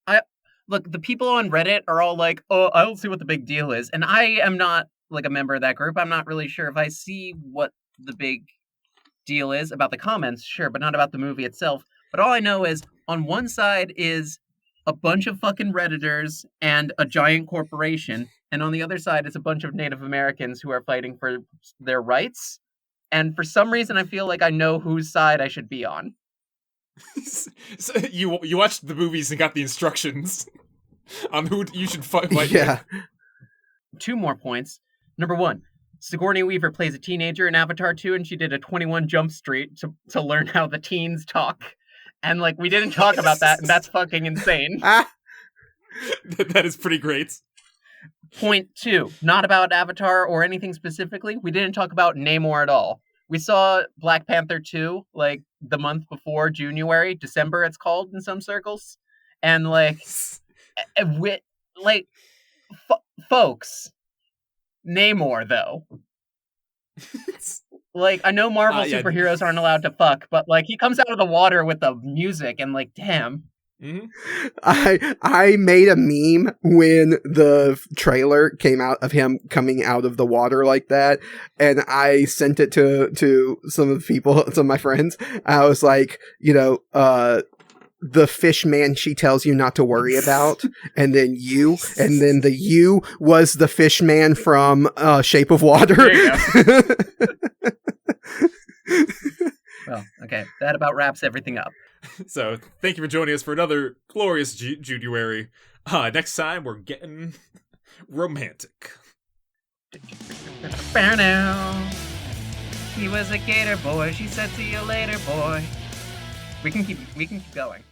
Look, the people on Reddit are all like, oh, I don't see what the big deal is. And I am not like a member of that group. I'm not really sure if I see what the big deal is about the comments, sure, but not about the movie itself. But all I know is on one side is a bunch of fucking Redditors and a giant corporation. And on the other side is a bunch of Native Americans who are fighting for their rights. And for some reason, I feel like I know whose side I should be on. So you watched the movies and got the instructions on who you should fight. Yeah. 2 more points. Number 1, Sigourney Weaver plays a teenager in Avatar 2, and she did a 21 Jump Street to learn how the teens talk. And like we didn't talk about that, and that's fucking insane. That is pretty great. Point 2, not about Avatar or anything specifically. We didn't talk about Namor at all. We saw Black Panther 2, like, the month before June-uary, December it's called in some circles. And, like, folks, Namor, though. Like, I know Marvel superheroes aren't allowed to fuck, but, like, he comes out of the water with the music, and, like, damn. Mm-hmm. I made a meme when the trailer came out of him coming out of the water like that, and I sent it to some of the people, some of my friends. I was like, the fish man she tells you not to worry about, and then the you was the fish man from Shape of Water. There you go. Well, okay, that about wraps everything up. So, thank you for joining us for another glorious June-uary. Next time, we're getting romantic. He was a gator boy. She said, "See you later, boy." We can keep going.